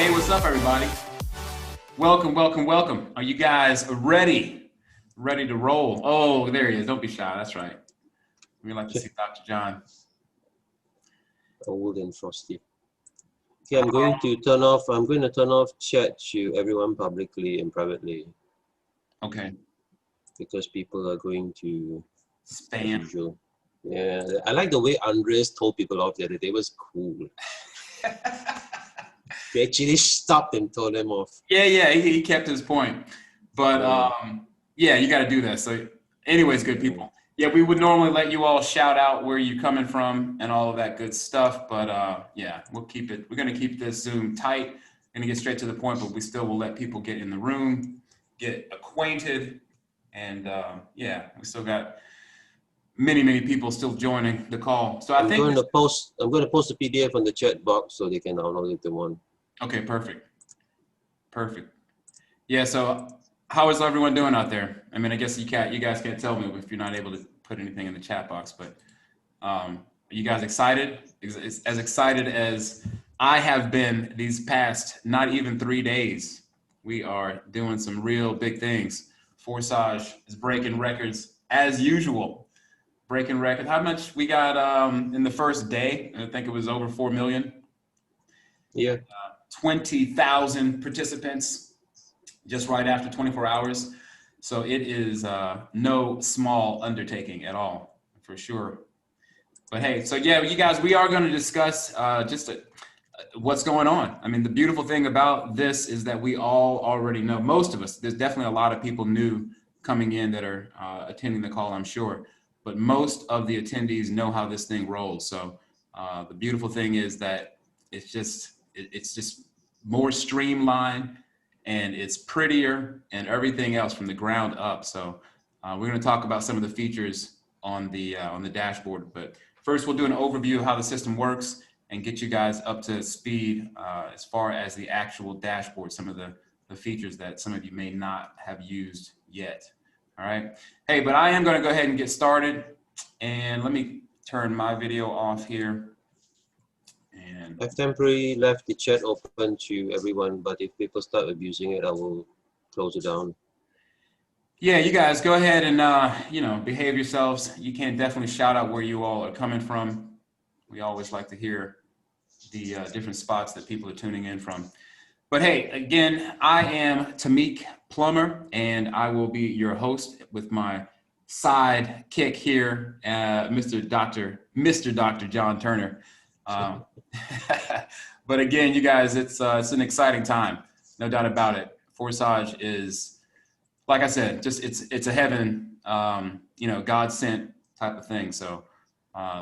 Hey, what's up, everybody? Welcome, welcome, welcome. Are you guys ready? Ready to roll? Oh, there he is. Don't be shy. That's right. We'd like to see Dr. John. Old and frosty. Okay, I'm going to turn off chat to everyone publicly and privately. Okay. Because people are going to spam. Usual. Yeah, I like the way Andres told people off the other day. It was cool. He actually stopped and told them off. Yeah, he kept his point. But yeah, you got to do that. So anyways, good people. Yeah, we would normally let you all shout out where you're coming from and all of that good stuff. But yeah, we'll keep it. We're going to keep this Zoom tight. Going to get straight to the point, but we still will let people get in the room, get acquainted. And yeah, we still got many people still joining the call. So I'm going to post the PDF on the chat box so they can download it to one. Okay, perfect. Yeah, so how is everyone doing out there? I mean, I guess you guys can't tell me if you're not able to put anything in the chat box, but are you guys excited? As excited as I have been these past not even 3 days. We are doing some real big things. Forsage is breaking records as usual. Breaking record. How much we got in the first day? I think it was over 4 million. Yeah. 20,000 participants just right after 24 hours. So it is no small undertaking at all, for sure. But hey, so yeah, you guys, we are going to discuss what's going on. I mean, the beautiful thing about this is that we all already know, most of us, there's definitely a lot of people new coming in that are attending the call, I'm sure. But most of the attendees know how this thing rolls. So the beautiful thing is that it's just more streamlined and it's prettier and everything else from the ground up. So we're going to talk about some of the features on the dashboard. But first, we'll do an overview of how the system works and get you guys up to speed as far as the actual dashboard, some of the features that some of you may not have used yet. All right. Hey, but I am going to go ahead and get started. And let me turn my video off here. And I've temporarily left the chat open to everyone, but if people start abusing it, I will close it down. Yeah, you guys go ahead and behave yourselves. You can definitely shout out where you all are coming from. We always like to hear the different spots that people are tuning in from. But hey, again, I am Tomik Plummer, and I will be your host with my sidekick here, Mr. Dr. John Turner. But again, you guys, it's an exciting time, no doubt about it. Forsage is, like I said, just it's a heaven, God sent type of thing. So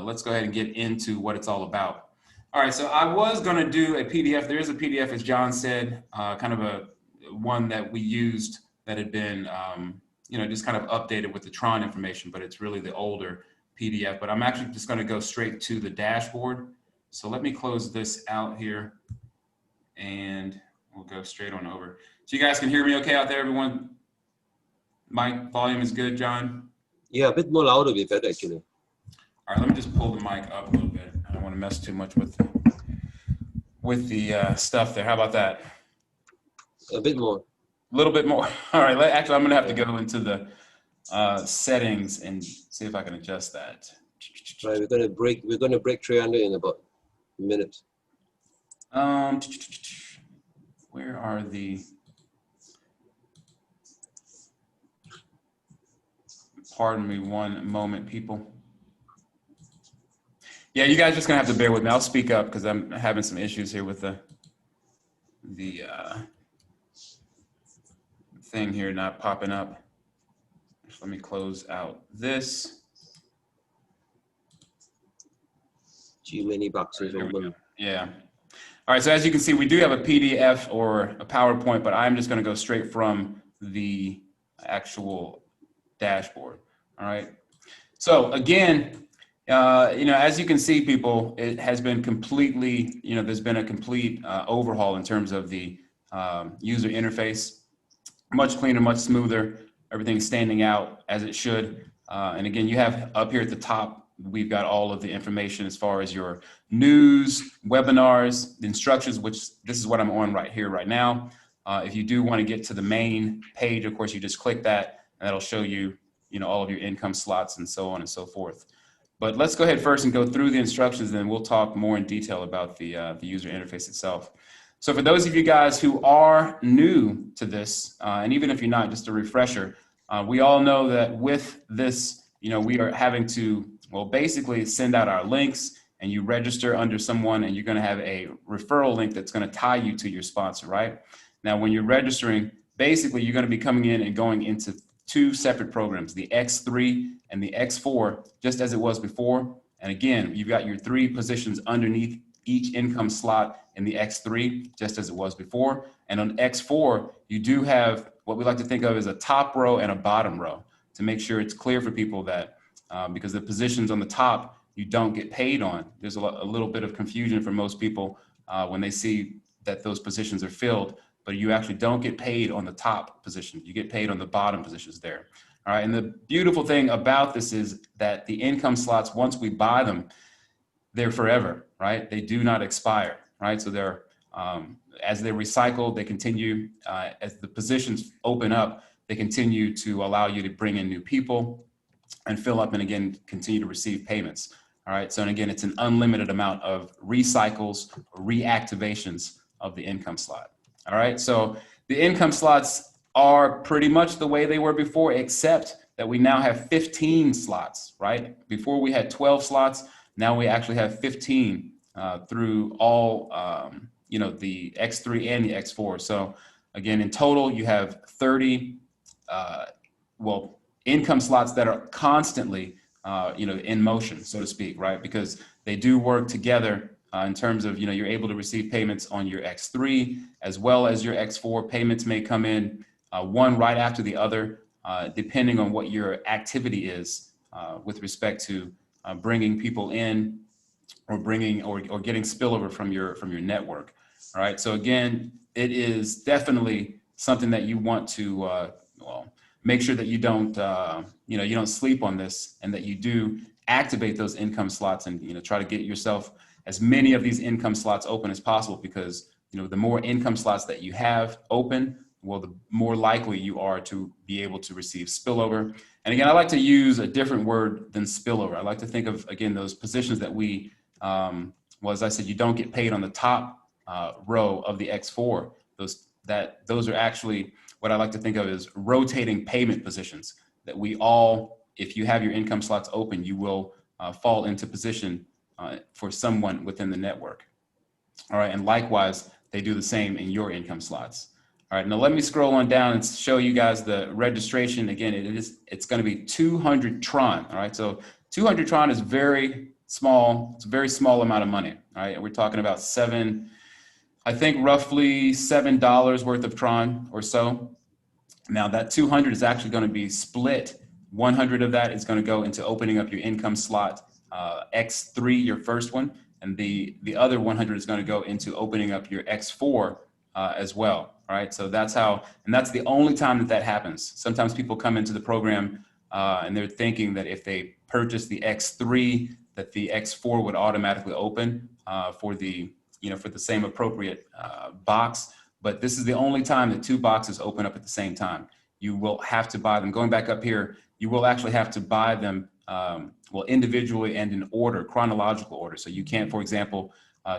let's go ahead and get into what it's all about. All right, so I was going to do a PDF. There is a PDF, as John said, kind of one that we used that had been, just kind of updated with the Tron information, but it's really the older PDF. But I'm actually just going to go straight to the dashboard. So let me close this out here, and we'll go straight on over. So you guys can hear me okay out there, everyone? Mic volume is good, John? Yeah, a bit more louder would be better, actually. All right, let me just pull the mic up a little bit. I don't want to mess too much with the stuff there. How about that? A bit more. A little bit more. All right. Actually, I'm going to have to go into the settings and see if I can adjust that. Right, we're going to break 300 in about a minute. Where are the? Pardon me one moment, people. Yeah, you guys just gonna have to bear with me. I'll speak up because I'm having some issues here with the thing here not popping up. Just let me close out this. Too many boxes open. Yeah. All right, so as you can see, we do have a PDF or a PowerPoint, but I'm just gonna go straight from the actual dashboard. All right. So again, as you can see, people, it has been completely, there's been a complete overhaul in terms of the user interface. Much cleaner, much smoother. Everything's standing out as it should. And again, you have up here at the top we've got all of the information as far as your news, webinars, the instructions, which this is what I'm on right here, right now. If you do want to get to the main page, of course, you just click that and that'll show you, all of your income slots and so on and so forth. But let's go ahead first and go through the instructions, and then we'll talk more in detail about the user interface itself. So for those of you guys who are new to this, and even if you're not, just a refresher, we all know that with this, we are having to, well, basically send out our links, and you register under someone, and you're going to have a referral link that's going to tie you to your sponsor, right? Now, when you're registering, basically you're going to be coming in and going into two separate programs, the X3 and the X4, just as it was before. And again, you've got your 3 positions underneath each income slot in the X3, just as it was before. And on X4, you do have what we like to think of as a top row and a bottom row, to make sure it's clear for people that because the positions on the top, you don't get paid on. There's a little bit of confusion for most people when they see that those positions are filled, but you actually don't get paid on the top position. You get paid on the bottom positions there. All right, and the beautiful thing about this is that the income slots, once we buy them, they're forever, right? They do not expire, right? So they're, as they're recycled, they continue, as the positions open up, they continue to allow you to bring in new people and fill up, and again, continue to receive payments. All right, so and again, it's an unlimited amount of recycles, reactivations of the income slot. All right, so the income slots are pretty much the way they were before, except that we now have 15 slots, right? Before we had 12 slots, now we actually have 15 through all, the X3 and the X4. So again, in total, you have 30, income slots that are constantly, in motion, so to speak, right? Because they do work together in terms of, you're able to receive payments on your X3 as well as your X4. Payments may come in one right after the other, depending on what your activity is with respect to bringing people in or bringing or getting spillover from your network. All right. So again, it is definitely something that you want to make sure that you don't you don't sleep on this, and that you do activate those income slots, and try to get yourself as many of these income slots open as possible, because the more income slots that you have open, well, the more likely you are to be able to receive spillover. And again, I like to use a different word than spillover. I like to think of, again, those positions that we, as I said, you don't get paid on the top row of the X4. Those are actually what I like to think of as rotating payment positions, that we all, if you have your income slots open, you will fall into position for someone within the network. All right, and likewise, they do the same in your income slots. All right, now let me scroll on down and show you guys the registration. Again, it's going to be 200 Tron. All right, so 200 Tron is very small. It's a very small amount of money. All right, we're talking about roughly $7 worth of Tron or so. Now that 200 is actually going to be split. 100 of that is going to go into opening up your income slot X3, your first one, and the other 100 is going to go into opening up your X4 as well. All right, so that's how, and that's the only time that happens. Sometimes people come into the program and they're thinking that if they purchase the X3, that the X4 would automatically open for the same appropriate box. But this is the only time that 2 boxes open up at the same time. You will have to buy them. Going back up here, you will actually have to buy them individually and in order, chronological order. So you can't, for example,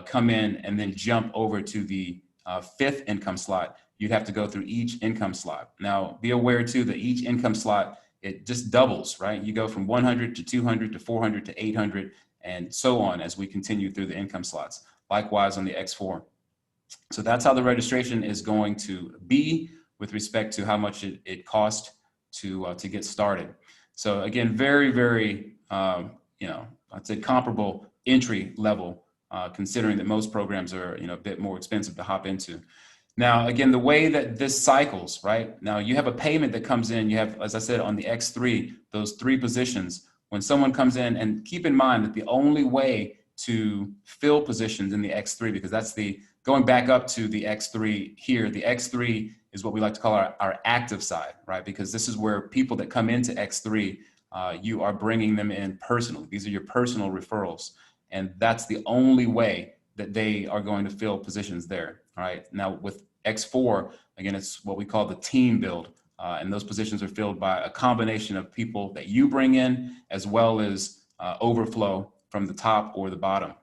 come in and then jump over to the 5th income slot. You'd have to go through each income slot. Now, be aware too that each income slot, it just doubles, right? You go from 100 to 200 to 400 to 800 and so on as we continue through the income slots. Likewise on the X4. So that's how the registration is going to be with respect to how much it costs to get started. So again, very, very, I'd say comparable entry level, considering that most programs are, a bit more expensive to hop into. Now, again, the way that this cycles, right? Now you have a payment that comes in, you have, as I said, on the X3, those 3 positions. When someone comes in, and keep in mind that the only way to fill positions in the X3, because that's going back up to the X3 here, the X3 is what we like to call our active side, right? Because this is where people that come into X3 you are bringing them in personally. These are your personal referrals. And that's the only way that they are going to fill positions there. All right. Now with X4, again, it's what we call the team build. And those positions are filled by a combination of people that you bring in, as well as overflow from the top or the bottom.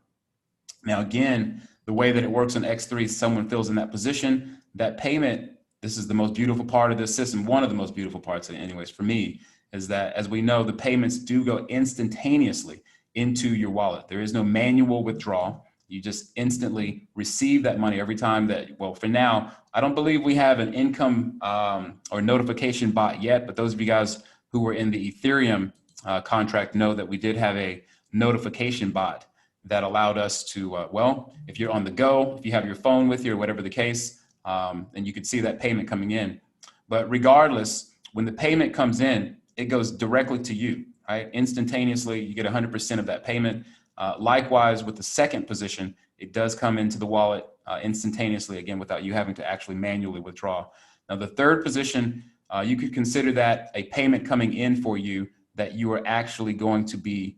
Now, again, the way that it works on X3, someone fills in that position, that payment, this is the most beautiful part of this system. One of the most beautiful parts anyways, for me, is that as we know, the payments do go instantaneously into your wallet. There is no manual withdrawal. You just instantly receive that money every time that, well, for now, I don't believe we have an income or notification bot yet, but those of you guys who were in the Ethereum contract know that we did have a notification bot that allowed us to, well, if you're on the go, if you have your phone with you or whatever the case, and you could see that payment coming in. But regardless, when the payment comes in, it goes directly to you, right? Instantaneously, you get 100% of that payment. Likewise, with the second position, it does come into the wallet instantaneously, again, without you having to actually manually withdraw. Now, the third position, you could consider that a payment coming in for you that you are actually going to be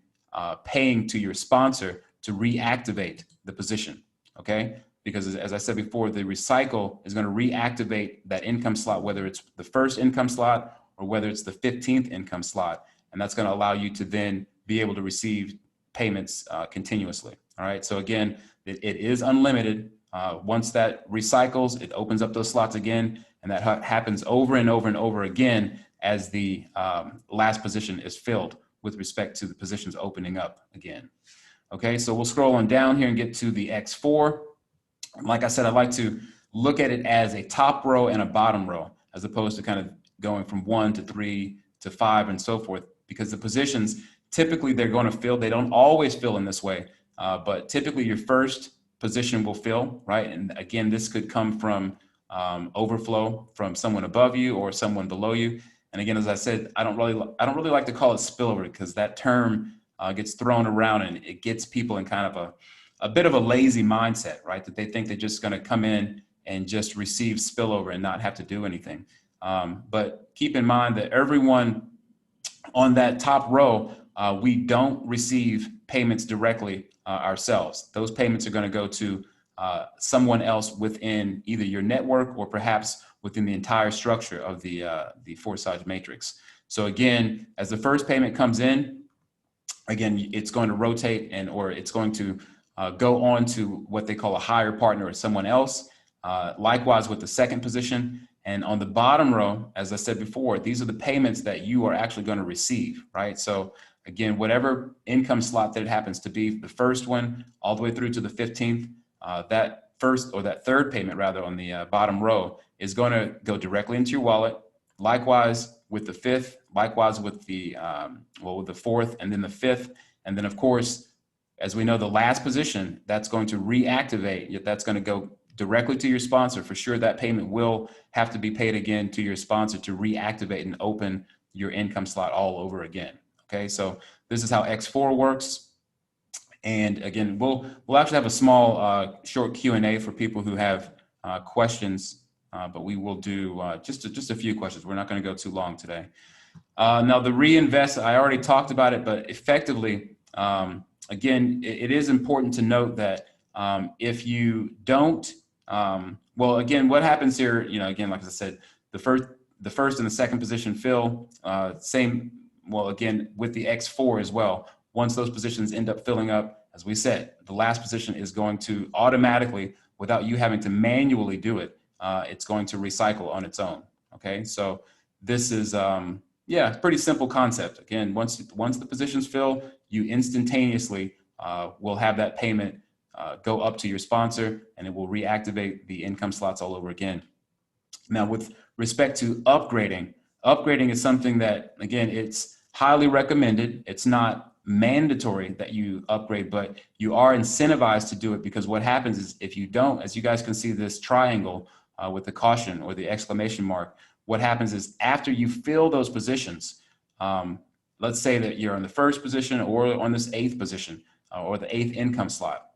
paying to your sponsor to reactivate the position, okay? Because as I said before, the recycle is going to reactivate that income slot, whether it's the first income slot or whether it's the 15th income slot. And that's going to allow you to then be able to receive payments continuously. All right. So again, it is unlimited. Once that recycles, it opens up those slots again. And that happens over and over and over again as the last position is filled with respect to the positions opening up again. Okay, so we'll scroll on down here and get to the X4. Like I said, I like to look at it as a top row and a bottom row, as opposed to kind of going from 1 to 3 to 5 and so forth, because the positions, typically they're going to fill. They don't always fill in this way, but typically your first position will fill, right? And again, this could come from overflow from someone above you or someone below you. And again, as I said, I don't really like to call it spillover, because that term gets thrown around and it gets people in kind of a bit of a lazy mindset, right? That they think they're just going to come in and just receive spillover and not have to do anything. But keep in mind that everyone on that top row, we don't receive payments directly ourselves. Those payments are going to go to someone else within either your network or perhaps within the entire structure of the Forsage matrix. So again, as the first payment comes in, again, it's going to rotate or it's going to go on to what they call a higher partner or someone else. Likewise with the second position. And on the bottom row, as I said before, these are the payments that you are actually going to receive, right? So again, whatever income slot that it happens to be, the first one all the way through to the 15th, that first or that third payment rather on the bottom row is going to go directly into your wallet. Likewise with the fifth, likewise with the with the fourth, and then the fifth, and then of course, as we know, the last position that's going to reactivate, that's going to go directly to your sponsor. For sure, that payment will have to be paid again to your sponsor to reactivate and open your income slot all over again. Okay, so this is how X4 works. And again, we'll actually have a small short Q&A for people who have questions, but we will do just a few questions. We're not going to go too long today. Now the reinvest, I already talked about it, but effectively, again, it is important to note that if you don't, well, again, what happens here, again, like I said, the first and the second position fill, same, well, again, with the X4 as well. Once those positions end up filling up, as we said, the last position is going to automatically, without you having to manually do it, it's going to recycle on its own. Okay, so this is, yeah, pretty simple concept. Again, once the positions fill, you instantaneously will have that payment go up to your sponsor, and it will reactivate the income slots all over again. Now, with respect to upgrading is something that, again, it's highly recommended. It's not mandatory that you upgrade, but you are incentivized to do it, because what happens is if you don't, as you guys can see this triangle with the caution or the exclamation mark, what happens is after you fill those positions, let's say that you're in the first position or on this 8th position or the 8th income slot.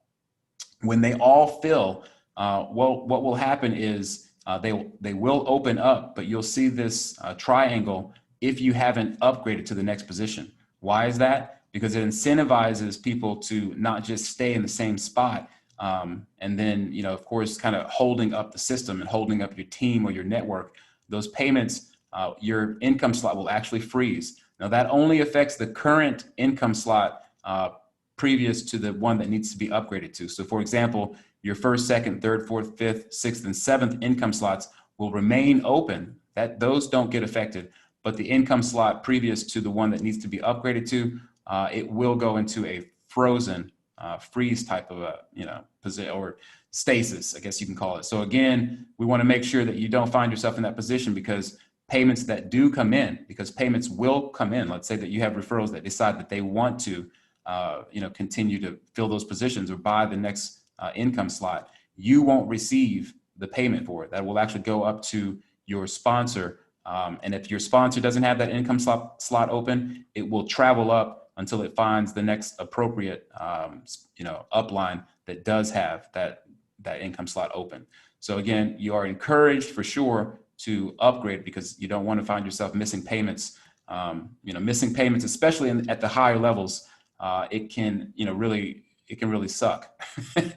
When they all fill, well, what will happen is they will open up, but you'll see this triangle if you haven't upgraded to the next position. Why is that? Because it incentivizes people to not just stay in the same spot, and then, you know, of course, kind of holding up the system and holding up your team or your network. Those payments, your income slot will actually freeze. Now that only affects the current income slot previous to the one that needs to be upgraded to. So for example, your first, second, third, fourth, fifth, sixth, and seventh income slots will remain open. Those don't get affected, but the income slot previous to the one that needs to be upgraded to, it will go into a frozen freeze type of a, you know, position, or stasis, I guess you can call it. So again, we want to make sure that you don't find yourself in that position, because payments that do come in, because payments will come in. Let's say that you have referrals that decide that they want to, you know, continue to fill those positions or buy the next income slot. You won't receive the payment for it. That will actually go up to your sponsor. And if your sponsor doesn't have that income slot open, it will travel up until it finds the next appropriate, you know, upline that does have that income slot open. So again, you are encouraged for sure to upgrade, because you don't want to find yourself missing payments. You know, missing payments, especially at the higher levels, it can, you know, it can really suck.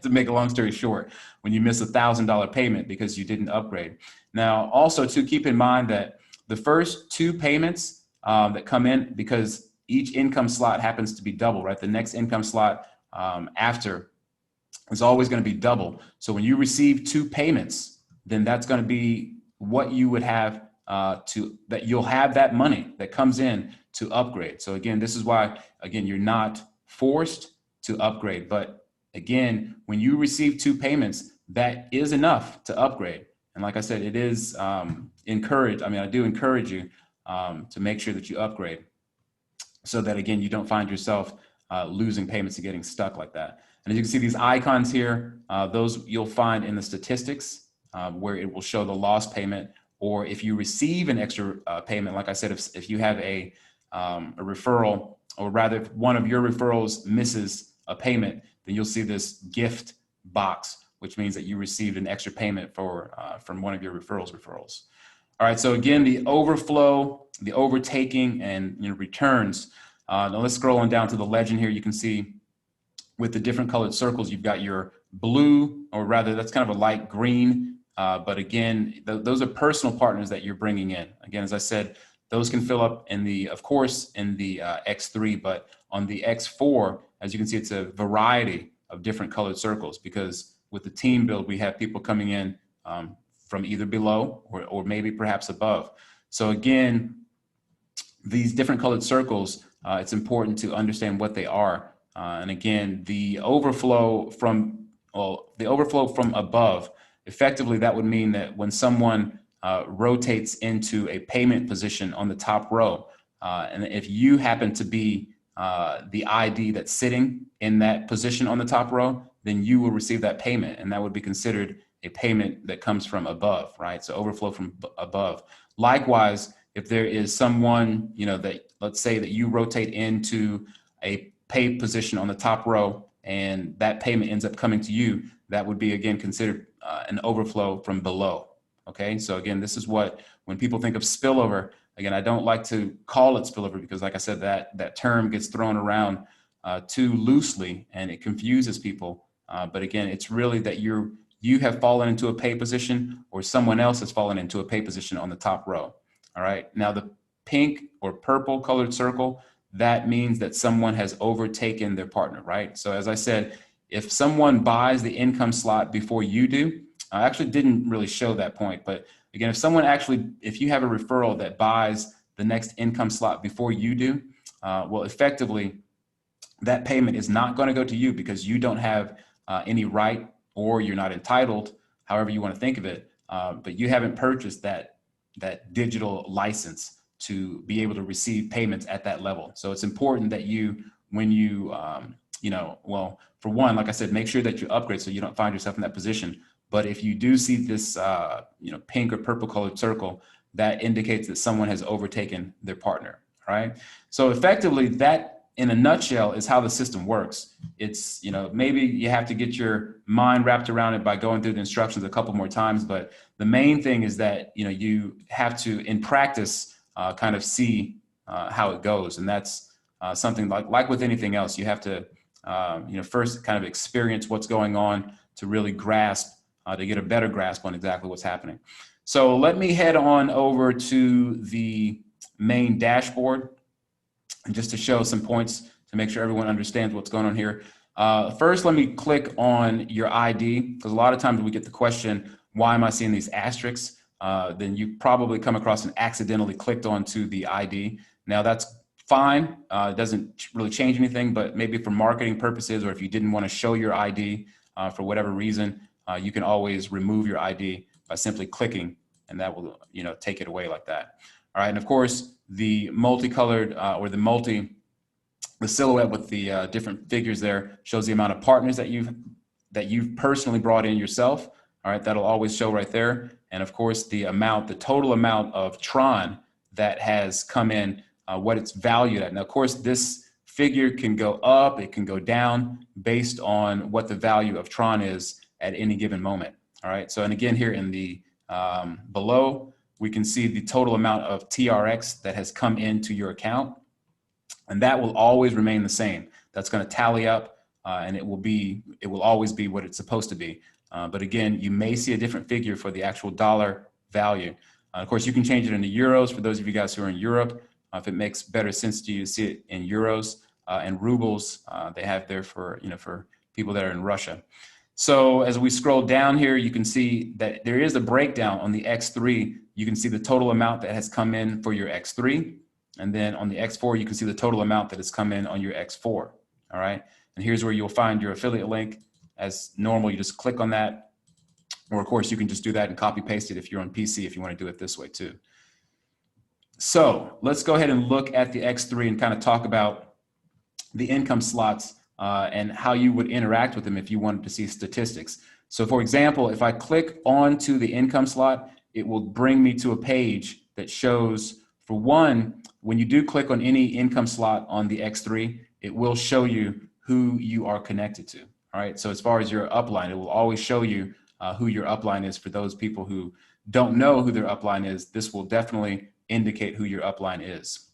To make a long story short, when you miss $1,000 payment because you didn't upgrade. Now, also to keep in mind that the first two payments that come in, because each income slot happens to be double, right? The next income slot after is always going to be double. So when you receive two payments, then that's going to be what you would have that you'll have that money that comes in to upgrade. So again, this is why, again, you're not forced to upgrade. But again, when you receive two payments, that is enough to upgrade. And like I said, it is encouraged. I mean, I do encourage you to make sure that you upgrade, so that, again, you don't find yourself losing payments and getting stuck like that. And as you can see, these icons here, those you'll find in the statistics where it will show the lost payment, or if you receive an extra payment. Like I said, if you have a referral, or rather if one of your referrals misses a payment, then you'll see this gift box, which means that you received an extra payment from one of your referrals. All right, so again, the overflow, the overtaking, and, you know, returns. Now let's scroll on down to the legend here. You can see with the different colored circles, you've got your blue, or rather that's kind of a light green. But again, those are personal partners that you're bringing in. Again, as I said, those can fill up of course, in the X3, but on the X4, as you can see, it's a variety of different colored circles, because with the team build, we have people coming in from either below or maybe perhaps above. So again, these different colored circles, it's important to understand what they are. And again, the overflow from above, effectively, that would mean that when someone rotates into a payment position on the top row, and if you happen to be the ID that's sitting in that position on the top row, then you will receive that payment, and that would be considered a payment that comes from above, right? So overflow from above. Likewise, if there is someone, you know, that, let's say that you rotate into a pay position on the top row, and that payment ends up coming to you, that would be, again, considered an overflow from below. Okay, so again, this is what, when people think of spillover, again, I don't like to call it spillover, because like I said, that term gets thrown around too loosely and it confuses people. But again, it's really that you have fallen into a pay position, or someone else has fallen into a pay position on the top row. All right, now the pink or purple colored circle, that means that someone has overtaken their partner, right? So as I said, if someone buys the income slot before you do, I actually didn't really show that point, but again, if you have a referral that buys the next income slot before you do, well, effectively, that payment is not going to go to you, because you don't have any right, or you're not entitled, however you want to think of it, but you haven't purchased that digital license to be able to receive payments at that level. So it's important that when you, well, for one, like I said, make sure that you upgrade so you don't find yourself in that position. But if you do see this, pink or purple colored circle, that indicates that someone has overtaken their partner, right? So effectively, that, in a nutshell, is how the system works. It's, maybe you have to get your mind wrapped around it by going through the instructions a couple more times, but the main thing is that, you have to, in practice, kind of see how it goes. And that's something like with anything else, you have to first kind of experience what's going on to really grasp, to get a better grasp on exactly what's happening. So let me head on over to the main dashboard, and just to show some points to make sure everyone understands what's going on here. First, let me click on your ID, because a lot of times we get the question, why am I seeing these asterisks? Then you probably come across and accidentally clicked onto the ID. Now that's fine. It doesn't really change anything, but maybe for marketing purposes, or if you didn't want to show your ID for whatever reason, you can always remove your ID by simply clicking, and that will take it away like that. All right, and of course the multicolored or the silhouette with the different figures there shows the amount of partners that you've personally brought in yourself. All right, that'll always show right there, and of course the total amount of Tron that has come in, what it's valued at. Now, of course, this figure can go up, it can go down based on what the value of Tron is at any given moment. All right, so and again here in the below, we can see the total amount of TRX that has come into your account, and that will always remain the same. That's going to tally up, and it will always be what it's supposed to be. But again, you may see a different figure for the actual dollar value. Of course, you can change it into euros for those of you guys who are in Europe. If it makes better sense to you to see it in euros, and rubles, they have there for people that are in Russia. So as we scroll down here, you can see that there is a breakdown on the X3. You can see the total amount that has come in for your X3. And then on the X4, you can see the total amount that has come in on your X4. All right. And here's where you'll find your affiliate link. As normal, you just click on that. Or of course, you can just do that and copy paste it if you're on PC, if you want to do it this way too. So let's go ahead and look at the X3 and kind of talk about the income slots and how you would interact with them if you wanted to see statistics. So for example, if I click onto the income slot, it will bring me to a page that shows, for one, when you do click on any income slot on the X3, it will show you who you are connected to. All right, so as far as your upline, it will always show you who your upline is. For those people who don't know who their upline is, this will definitely indicate who your upline is.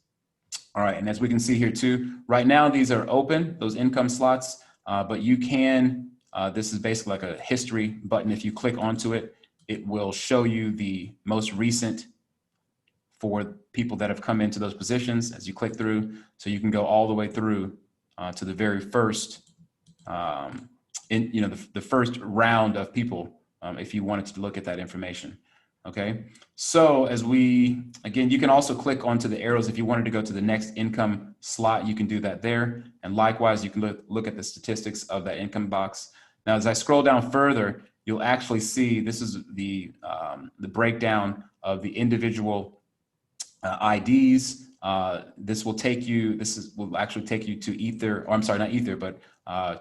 All right, and as we can see here too, right now these are open, those income slots, but you can, this is basically like a history button. If you click onto it, it will show you the most recent for people that have come into those positions as you click through. So you can go all the way through to the very first, the first round of people if you wanted to look at that information. Okay, so again, you can also click onto the arrows if you wanted to go to the next income slot. You can do that there, and likewise, you can look at the statistics of that income box. Now, as I scroll down further, you'll actually see this is the breakdown of the individual IDs. This will actually take you to Ether, or I'm sorry, not Ether, but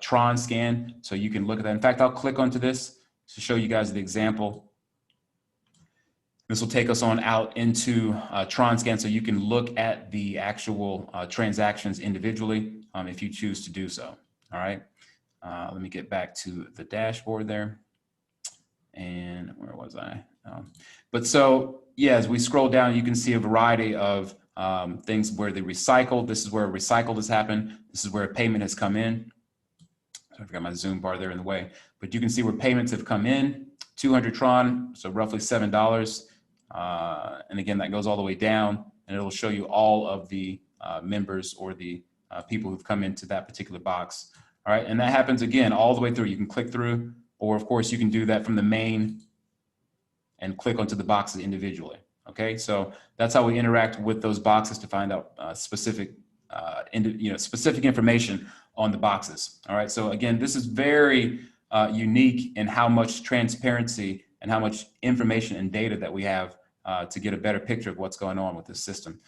Tron scan. So you can look at that. In fact, I'll click onto this to show you guys the example. This will take us on out into Tron scan, so you can look at the actual transactions individually if you choose to do so. All right, let me get back to the dashboard there. And where was I? But so, yeah, as we scroll down, you can see a variety of things where they recycled. This is where recycled has happened. This is where a payment has come in. I forgot my zoom bar there in the way, but you can see where payments have come in, 200 Tron, so roughly $7. And again, that goes all the way down, and it'll show you all of the members or the people who've come into that particular box. All right, and that happens again all the way through. You can click through, or of course you can do that from the main and click onto the boxes individually. Okay, so that's how we interact with those boxes to find out specific information on the boxes. All right, so again, this is very unique in how much transparency and how much information and data that we have to get a better picture of what's going on with this system.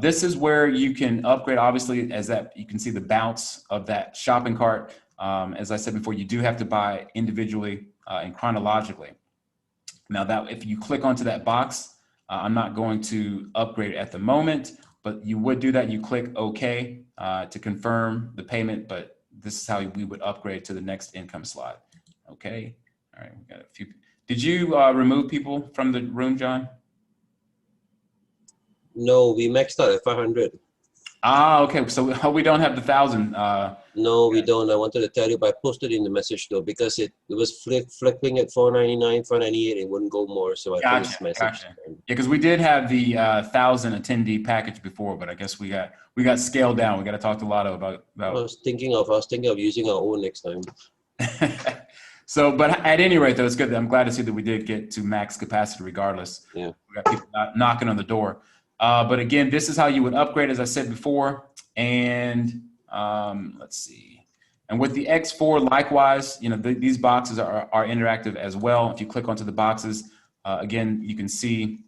This is where you can upgrade, obviously, as that you can see the bounce of that shopping cart. As I said before, you do have to buy individually and chronologically. Now that if you click onto that box, I'm not going to upgrade at the moment, but you would do that. You click OK to confirm the payment, but this is how we would upgrade to the next income slot. Okay, all right, we got a few. Did you remove people from the room, John? No, we maxed out at 500. Ah, okay. So we don't have the 1,000. No, we don't. I wanted to tell you, but I posted in the message though because it was flipping at 499, 498. It wouldn't go more, so I put Gotcha, this message. gotcha. Yeah, because we did have the 1,000 attendee package before, but I guess we got scaled down. We got to talk to Lotto about. I was thinking of using our own next time. So, but at any rate, though, it's good. I'm glad to see that we did get to max capacity regardless. Yeah. We got people knocking on the door. But again, this is how you would upgrade, as I said before. And let's see. And with the X4, likewise, you know, these boxes are interactive as well. If you click onto the boxes, again, you can see,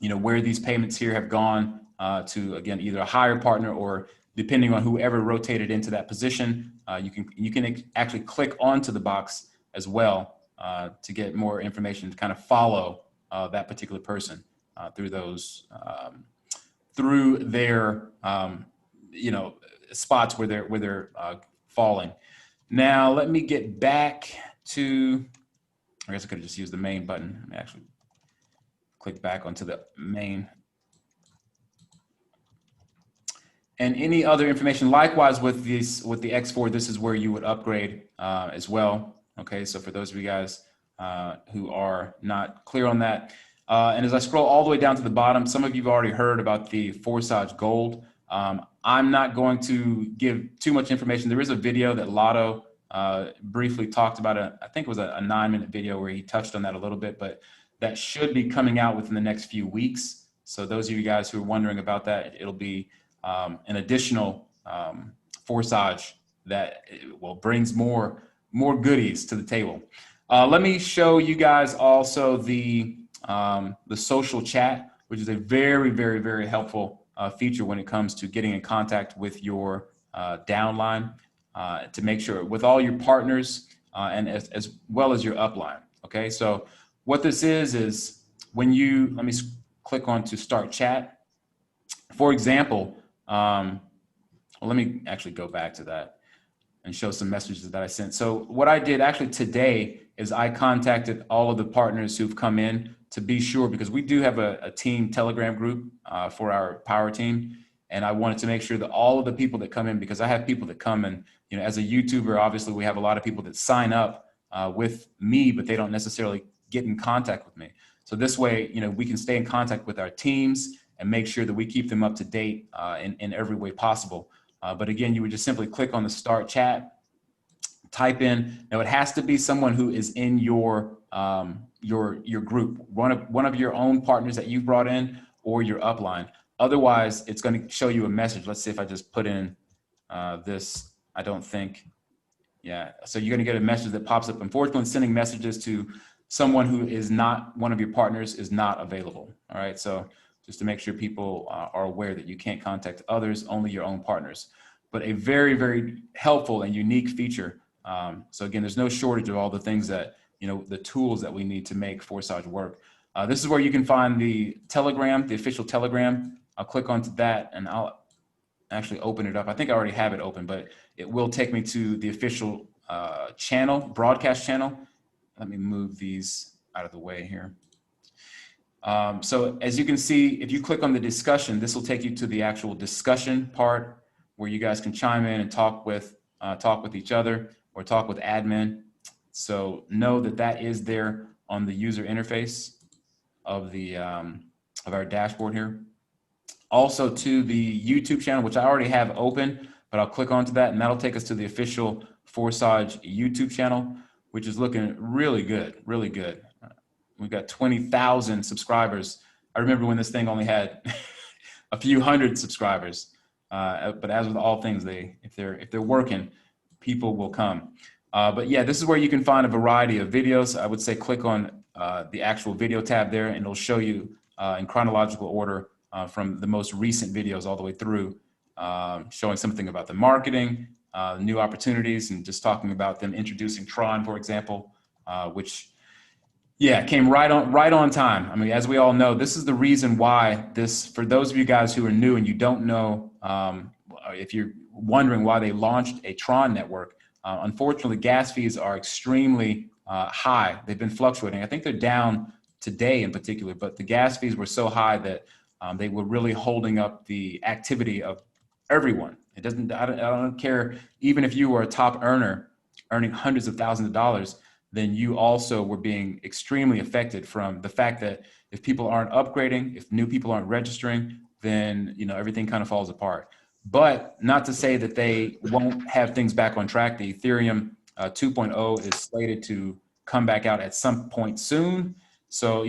you know, where these payments here have gone to, again, either a higher partner or depending on whoever rotated into that position. You can actually click onto the box as well to get more information to kind of follow that particular person through those through their you know, spots where they're falling. Now let me get back to. I guess I could have just used the main button. Let me actually click back onto the main. And any other information, likewise with the X4, this is where you would upgrade as well. Okay, so for those of you guys who are not clear on that, and as I scroll all the way down to the bottom, some of you have already heard about the Forsage Gold. I'm not going to give too much information. There is a video that Lotto briefly talked about. I think it was a 9-minute video where he touched on that a little bit, but that should be coming out within the next few weeks. So those of you guys who are wondering about that, it'll be an additional Forsage that brings more goodies to the table. Let me show you guys also the social chat, which is a very, very, very helpful feature when it comes to getting in contact with your downline to make sure with all your partners and as well as your upline. Okay, so what this is when you, let me click on to start chat. For example, well, let me actually go back to that and show some messages that I sent. So what I did actually today is I contacted all of the partners who've come in to be sure, because we do have a team Telegram group for our power team. And I wanted to make sure that all of the people that come in, because I have people that come and, you know, as a YouTuber, obviously we have a lot of people that sign up with me, but they don't necessarily get in contact with me. So this way, you know, we can stay in contact with our teams and make sure that we keep them up to date in every way possible. But again, you would just simply click on the start chat, type in. Now it has to be someone who is in your group, one of your own partners that you've brought in or your upline. Otherwise, it's going to show you a message. Let's see if I just put in this. I don't think. Yeah. So you're going to get a message that pops up. Unfortunately, sending messages to someone who is not one of your partners is not available. All right. So just to make sure people are aware that you can't contact others, only your own partners. But a very, very helpful and unique feature. So again, there's no shortage of all the things that, you know, the tools that we need to make Forsage work. This is where you can find the Telegram, the official Telegram. I'll click onto that and I'll actually open it up. I think I already have it open, but it will take me to the official channel, broadcast channel. Let me move these out of the way here. So as you can see, if you click on the discussion, this will take you to the actual discussion part where you guys can chime in and talk with each other or talk with admin. So know that that is there on the user interface of the of our dashboard here. Also to the YouTube channel, which I already have open, but I'll click onto that and that'll take us to the official Forsage YouTube channel, which is looking really good, really good. We've got 20,000 subscribers. I remember when this thing only had a few hundred subscribers. But as with all things, if they're working, people will come. But yeah, this is where you can find a variety of videos. I would say click on the actual video tab there, and it'll show you in chronological order from the most recent videos all the way through, showing something about the marketing, new opportunities, and just talking about them introducing Tron, for example, which yeah, came right on time. I mean, as we all know, this is the reason why this, for those of you guys who are new and you don't know, if you're wondering why they launched a Tron network, unfortunately, gas fees are extremely high. They've been fluctuating. I think they're down today in particular, but the gas fees were so high that They were really holding up the activity of everyone. It doesn't, I don't care, even if you were a top earner earning hundreds of thousands of dollars, then you also were being extremely affected from the fact that if people aren't upgrading, if new people aren't registering, then everything kind of falls apart. But not to say that they won't have things back on track. The Ethereum 2.0 is slated to come back out at some point soon. So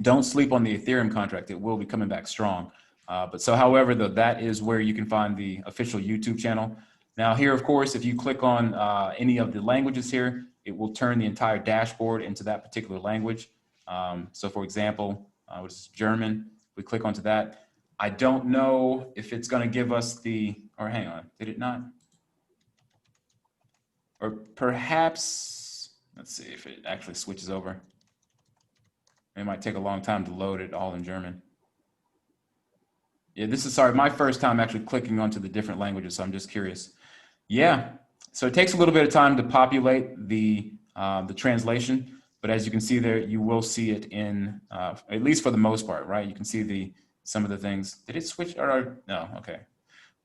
don't sleep on the Ethereum contract. It will be coming back strong. However, though, that is where you can find the official YouTube channel. Now here, of course, if you click on any of the languages here, it will turn the entire dashboard into that particular language. So for example, which is German, we click onto that. I don't know if it's going to give us or hang on, did it not? Or perhaps, let's see if it actually switches over. It might take a long time to load it all in German. Yeah, this is, sorry, my first time actually clicking onto the different languages, so I'm just curious. Yeah, so it takes a little bit of time to populate the translation, but as you can see there, you will see it in, at least for the most part, right? You can see some of the things. Did it switch? Or no, okay.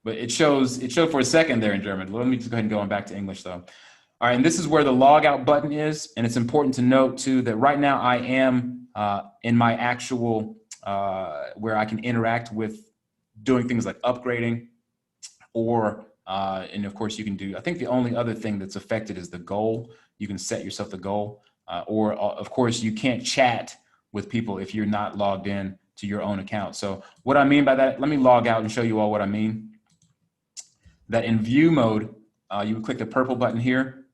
But it showed for a second there in German. Let me just go ahead and go on back to English though. All right, and this is where the log out button is. And it's important to note too, that right now I am in my actual, where I can interact with doing things like upgrading or, and of course you can do, I think the only other thing that's affected is the goal. You can set yourself the goal, or of course you can't chat with people if you're not logged in to your own account. So what I mean by that, let me log out and show you all what I mean. That in view mode, you would click the purple button here.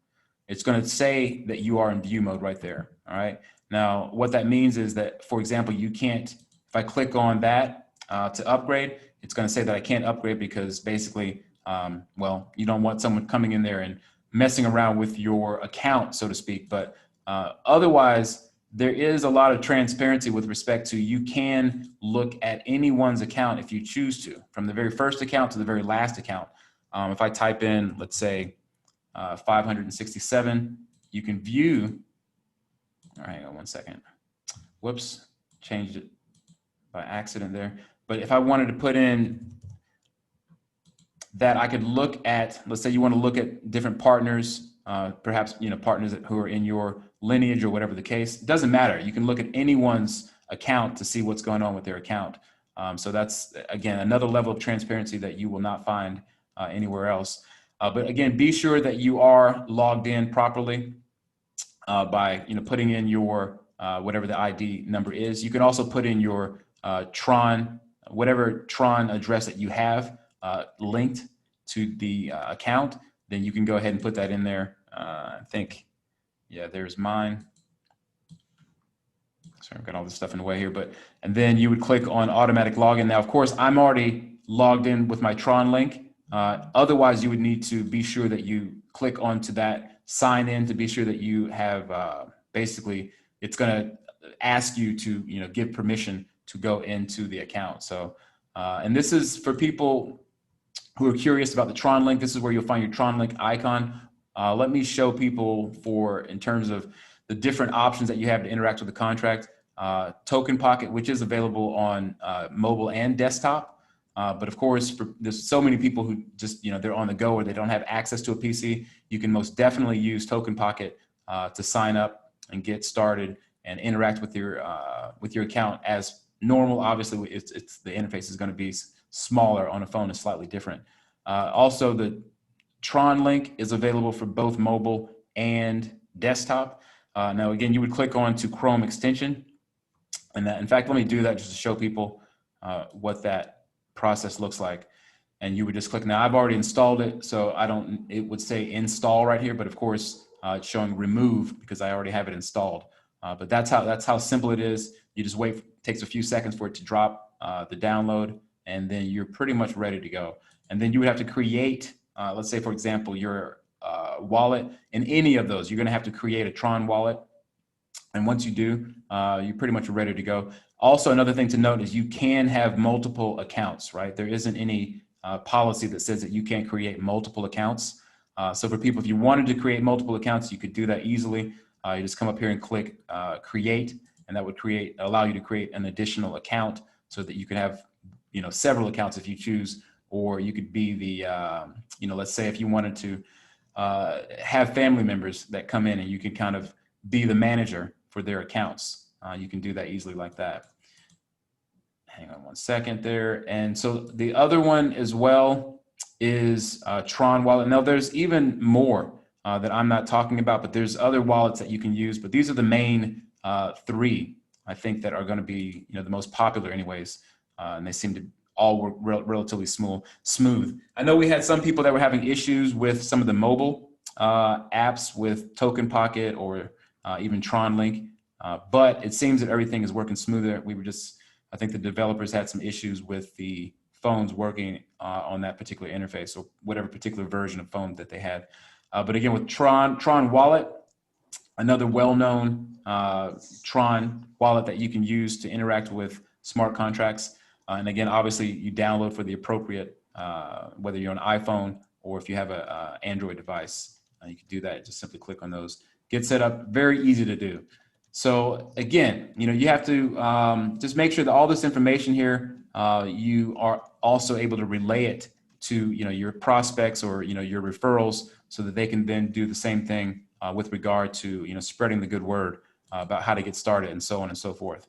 It's going to say that you are in view mode right there. All right. Now, what that means is that, for example, you can't, if I click on that to upgrade, it's going to say that I can't upgrade because basically, well, you don't want someone coming in there and messing around with your account, so to speak. But otherwise, there is a lot of transparency with respect to you can look at anyone's account if you choose to, from the very first account to the very last account. If I type in, let's say, 567, you can view, all right, hang on one second. Whoops, changed it by accident there. But if I wanted to put in that I could look at, let's say you want to look at different partners, perhaps partners who are in your lineage or whatever the case, it doesn't matter. You can look at anyone's account to see what's going on with their account. So that's, again, another level of transparency that you will not find anywhere else. But again, be sure that you are logged in properly by putting in your whatever the ID number is. You can also put in your Tron, whatever Tron address that you have linked to the account. Then you can go ahead and put that in there. I think, yeah, there's mine. Sorry, I've got all this stuff in the way here, and then you would click on automatic login. Now, of course, I'm already logged in with my Tron link. Otherwise, you would need to be sure that you click onto that sign in to be sure that you have basically, it's going to ask you to give permission to go into the account. So, and this is for people who are curious about the Tron link. This is where you'll find your Tron link icon. Let me show people in terms of the different options that you have to interact with the contract. Token Pocket, which is available on mobile and desktop. But of course, there's so many people who just, they're on the go or they don't have access to a PC. You can most definitely use Token Pocket to sign up and get started and interact with your account as normal. Obviously, it's the interface is going to be smaller on a phone, is slightly different. Also, the Tron link is available for both mobile and desktop. Now, again, you would click on to Chrome extension, and that, in fact, let me do that just to show people what that process looks like. And you would just click. Now I've already installed it, so it would say install right here, but of course it's showing remove because I already have it installed. But that's how simple it is. You just wait, it takes a few seconds for it to drop the download, and then you're pretty much ready to go. And then you would have to create, let's say for example, your wallet. In any of those, you're gonna have to create a Tron wallet. And once you do, you're pretty much ready to go. Also, another thing to note is you can have multiple accounts, right? There isn't any policy that says that you can't create multiple accounts. So for people, if you wanted to create multiple accounts, you could do that easily. You just come up here and click create, and that would allow you to create an additional account so that you could have, several accounts if you choose, or you could be the, let's say if you wanted to have family members that come in and you can kind of be the manager for their accounts. You can do that easily like that. Hang on one second there. And so the other one as well is Tron wallet. Now there's even more that I'm not talking about, but there's other wallets that you can use, but these are the main three, I think, that are going to be, the most popular anyways. And they seem to all work relatively smooth. I know we had some people that were having issues with some of the mobile apps with Token Pocket or even Tron Link, but it seems that everything is working smoother. I think the developers had some issues with the phones working on that particular interface or whatever particular version of phone that they had. But again, with Tron Wallet, another well-known Tron wallet that you can use to interact with smart contracts. And again, obviously you download for the appropriate, whether you're on iPhone or if you have a Android device, you can do that. Just simply click on those. Get set up, very easy to do. So again, you have to just make sure that all this information here, you are also able to relay it to your prospects or your referrals, so that they can then do the same thing with regard to spreading the good word about how to get started and so on and so forth.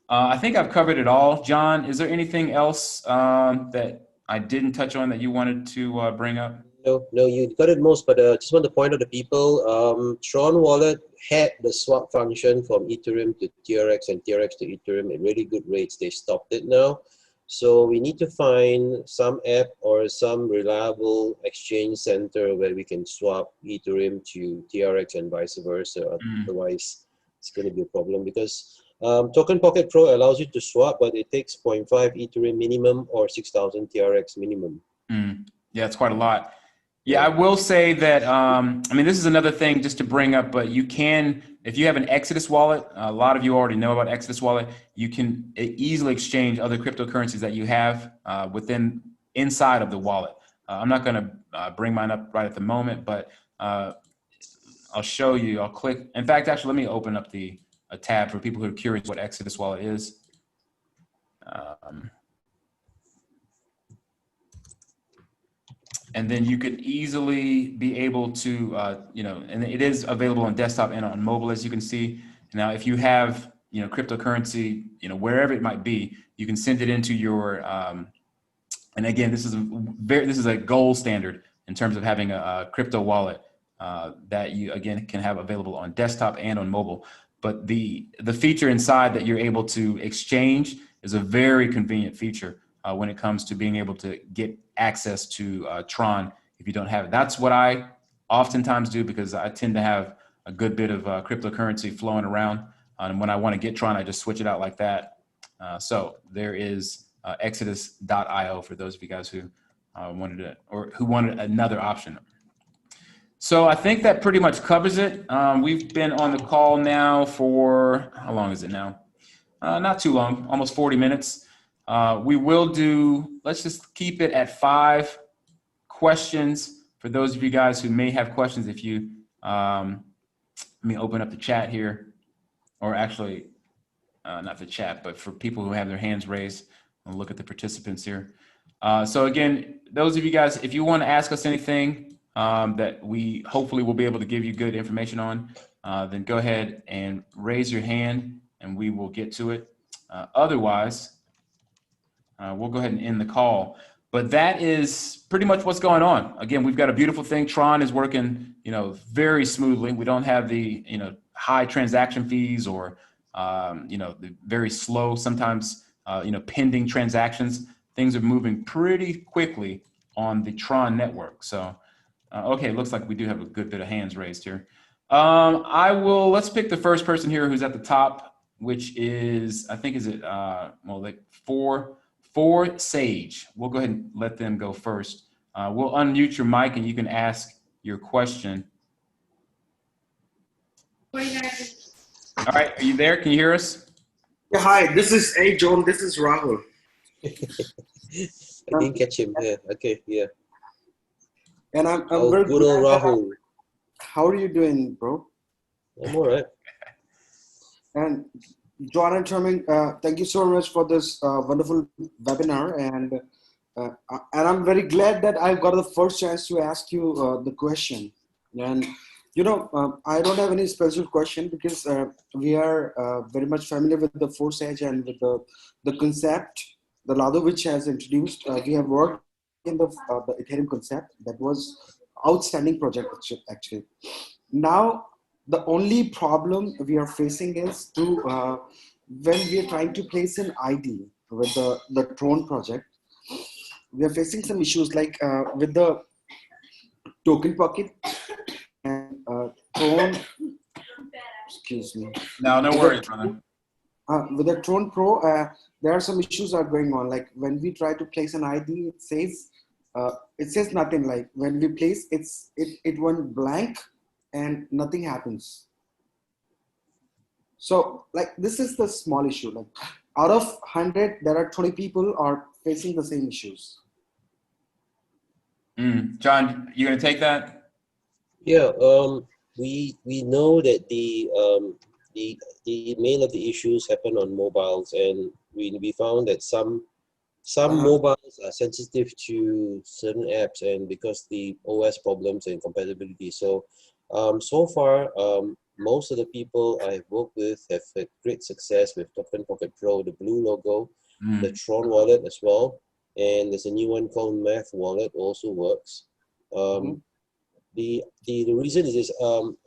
I think I've covered it all. John, is there anything else that I didn't touch on that you wanted to bring up? No, you got it most, but just want to point out to people, Tron Wallet had the swap function from Ethereum to TRX and TRX to Ethereum at really good rates. They stopped it now. So we need to find some app or some reliable exchange center where we can swap Ethereum to TRX and vice versa. Otherwise, it's going to be a problem because Token Pocket Pro allows you to swap, but it takes 0.5 Ethereum minimum or 6,000 TRX minimum. Yeah, it's quite a lot. Yeah, I will say that, this is another thing just to bring up, but you can, if you have an Exodus wallet, a lot of you already know about Exodus wallet, you can easily exchange other cryptocurrencies that you have inside of the wallet. I'm not going to bring mine up right at the moment, but I'll show you. I'll click. In fact, actually, let me open up a tab for people who are curious what Exodus wallet is. And then you could easily be able to, and it is available on desktop and on mobile, as you can see. Now, if you have, cryptocurrency, wherever it might be, you can send it into your, and again, this is a gold standard in terms of having a crypto wallet that you, again, can have available on desktop and on mobile. But the feature inside that you're able to exchange is a very convenient feature when it comes to being able to get access to Tron if you don't have it. That's what I oftentimes do, because I tend to have a good bit of cryptocurrency flowing around. And when I want to get Tron, I just switch it out like that. So there is exodus.io for those of you guys who wanted it, or who wanted another option. So I think that pretty much covers it. We've been on the call now for, how long is it now? Not too long, almost 40 minutes. We will do, let's just keep it at 5 questions for those of you guys who may have questions. If you, let me open up the chat here, or actually not the chat, but for people who have their hands raised, I'll look at the participants here. So again, those of you guys, if you want to ask us anything that we hopefully will be able to give you good information on, then go ahead and raise your hand and we will get to it. Otherwise, we'll go ahead and end the call. But that is pretty much what's going on. Again, we've got a beautiful thing. Tron is working, very smoothly. We don't have the, high transaction fees or, the very slow, sometimes, pending transactions. Things are moving pretty quickly on the Tron network. So, okay, it looks like we do have a good bit of hands raised here. Let's pick the first person here who's at the top, which is, I think, is it, Forsage. We'll go ahead and let them go first. We'll unmute your mic and you can ask your question. All right, are you there? Can you hear us? Yeah, hi, this is John. This is Rahul. I didn't catch him. Yeah, okay, yeah. And I'm oh, very good old Rahul. How are you doing, bro? I'm all right. And John and Tomik, thank you so much for this wonderful webinar, and I'm very glad that I got the first chance to ask you the question. And I don't have any special question because we are very much familiar with the Forsage and with the concept, the Lado which has introduced. We have worked in the Ethereum concept that was outstanding project actually. Now the only problem we are facing is to when we are trying to place an ID with the Tron project, we are facing some issues like with the token pocket and Tron. Excuse me. No, no With worries, the, brother. with the Tron Pro, there are some issues are going on. Like when we try to place an ID, it says nothing. Like when we place, it went blank and nothing happens. So like this is the small issue. Like out of 100, there are 20 people are facing the same issues. John, you gonna take that? Yeah, we know that the main of the issues happen on mobiles, and we found that some mobiles are sensitive to certain apps, and because the OS problems and compatibility. So so far, most of the people I've worked with have had great success with Token Pocket Pro, the blue logo, the Tron wallet as well, and there's a new one called Math Wallet also works. The reason is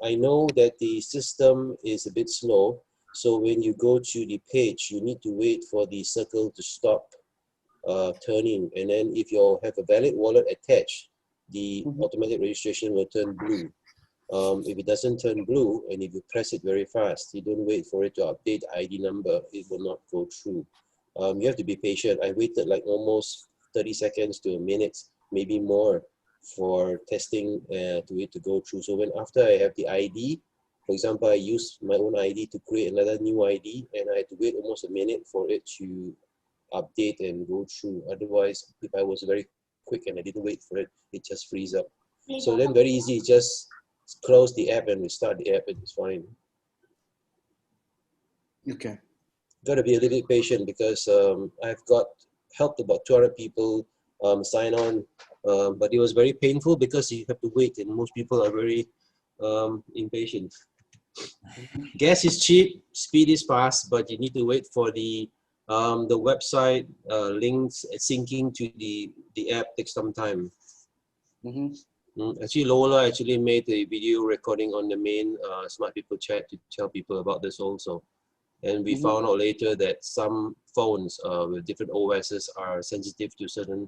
I know that the system is a bit slow, so when you go to the page, you need to wait for the circle to stop turning, and then if you have a valid wallet attached, the automatic registration will turn blue. If it doesn't turn blue, and if you press it very fast, you don't wait for it to update the ID number, it will not go through. You have to be patient. I waited like almost 30 seconds to a minute, maybe more, for testing to it to go through. So when after I have the ID, for example, I use my own ID to create another new ID, and I had to wait almost a minute for it to update and go through. Otherwise, if I was very quick and I didn't wait for it, it just freeze up. So then very easy, just close the app and restart the app, and it's fine. Okay. Got to be a little bit patient because I've helped about 200 people sign on, but it was very painful because you have to wait, and most people are very impatient. Gas is cheap, speed is fast, but you need to wait for the website links syncing to the app takes some time. Actually, Lola actually made a video recording on the main Smart People chat to tell people about this also. And we found out later that some phones with different OSs are sensitive to certain.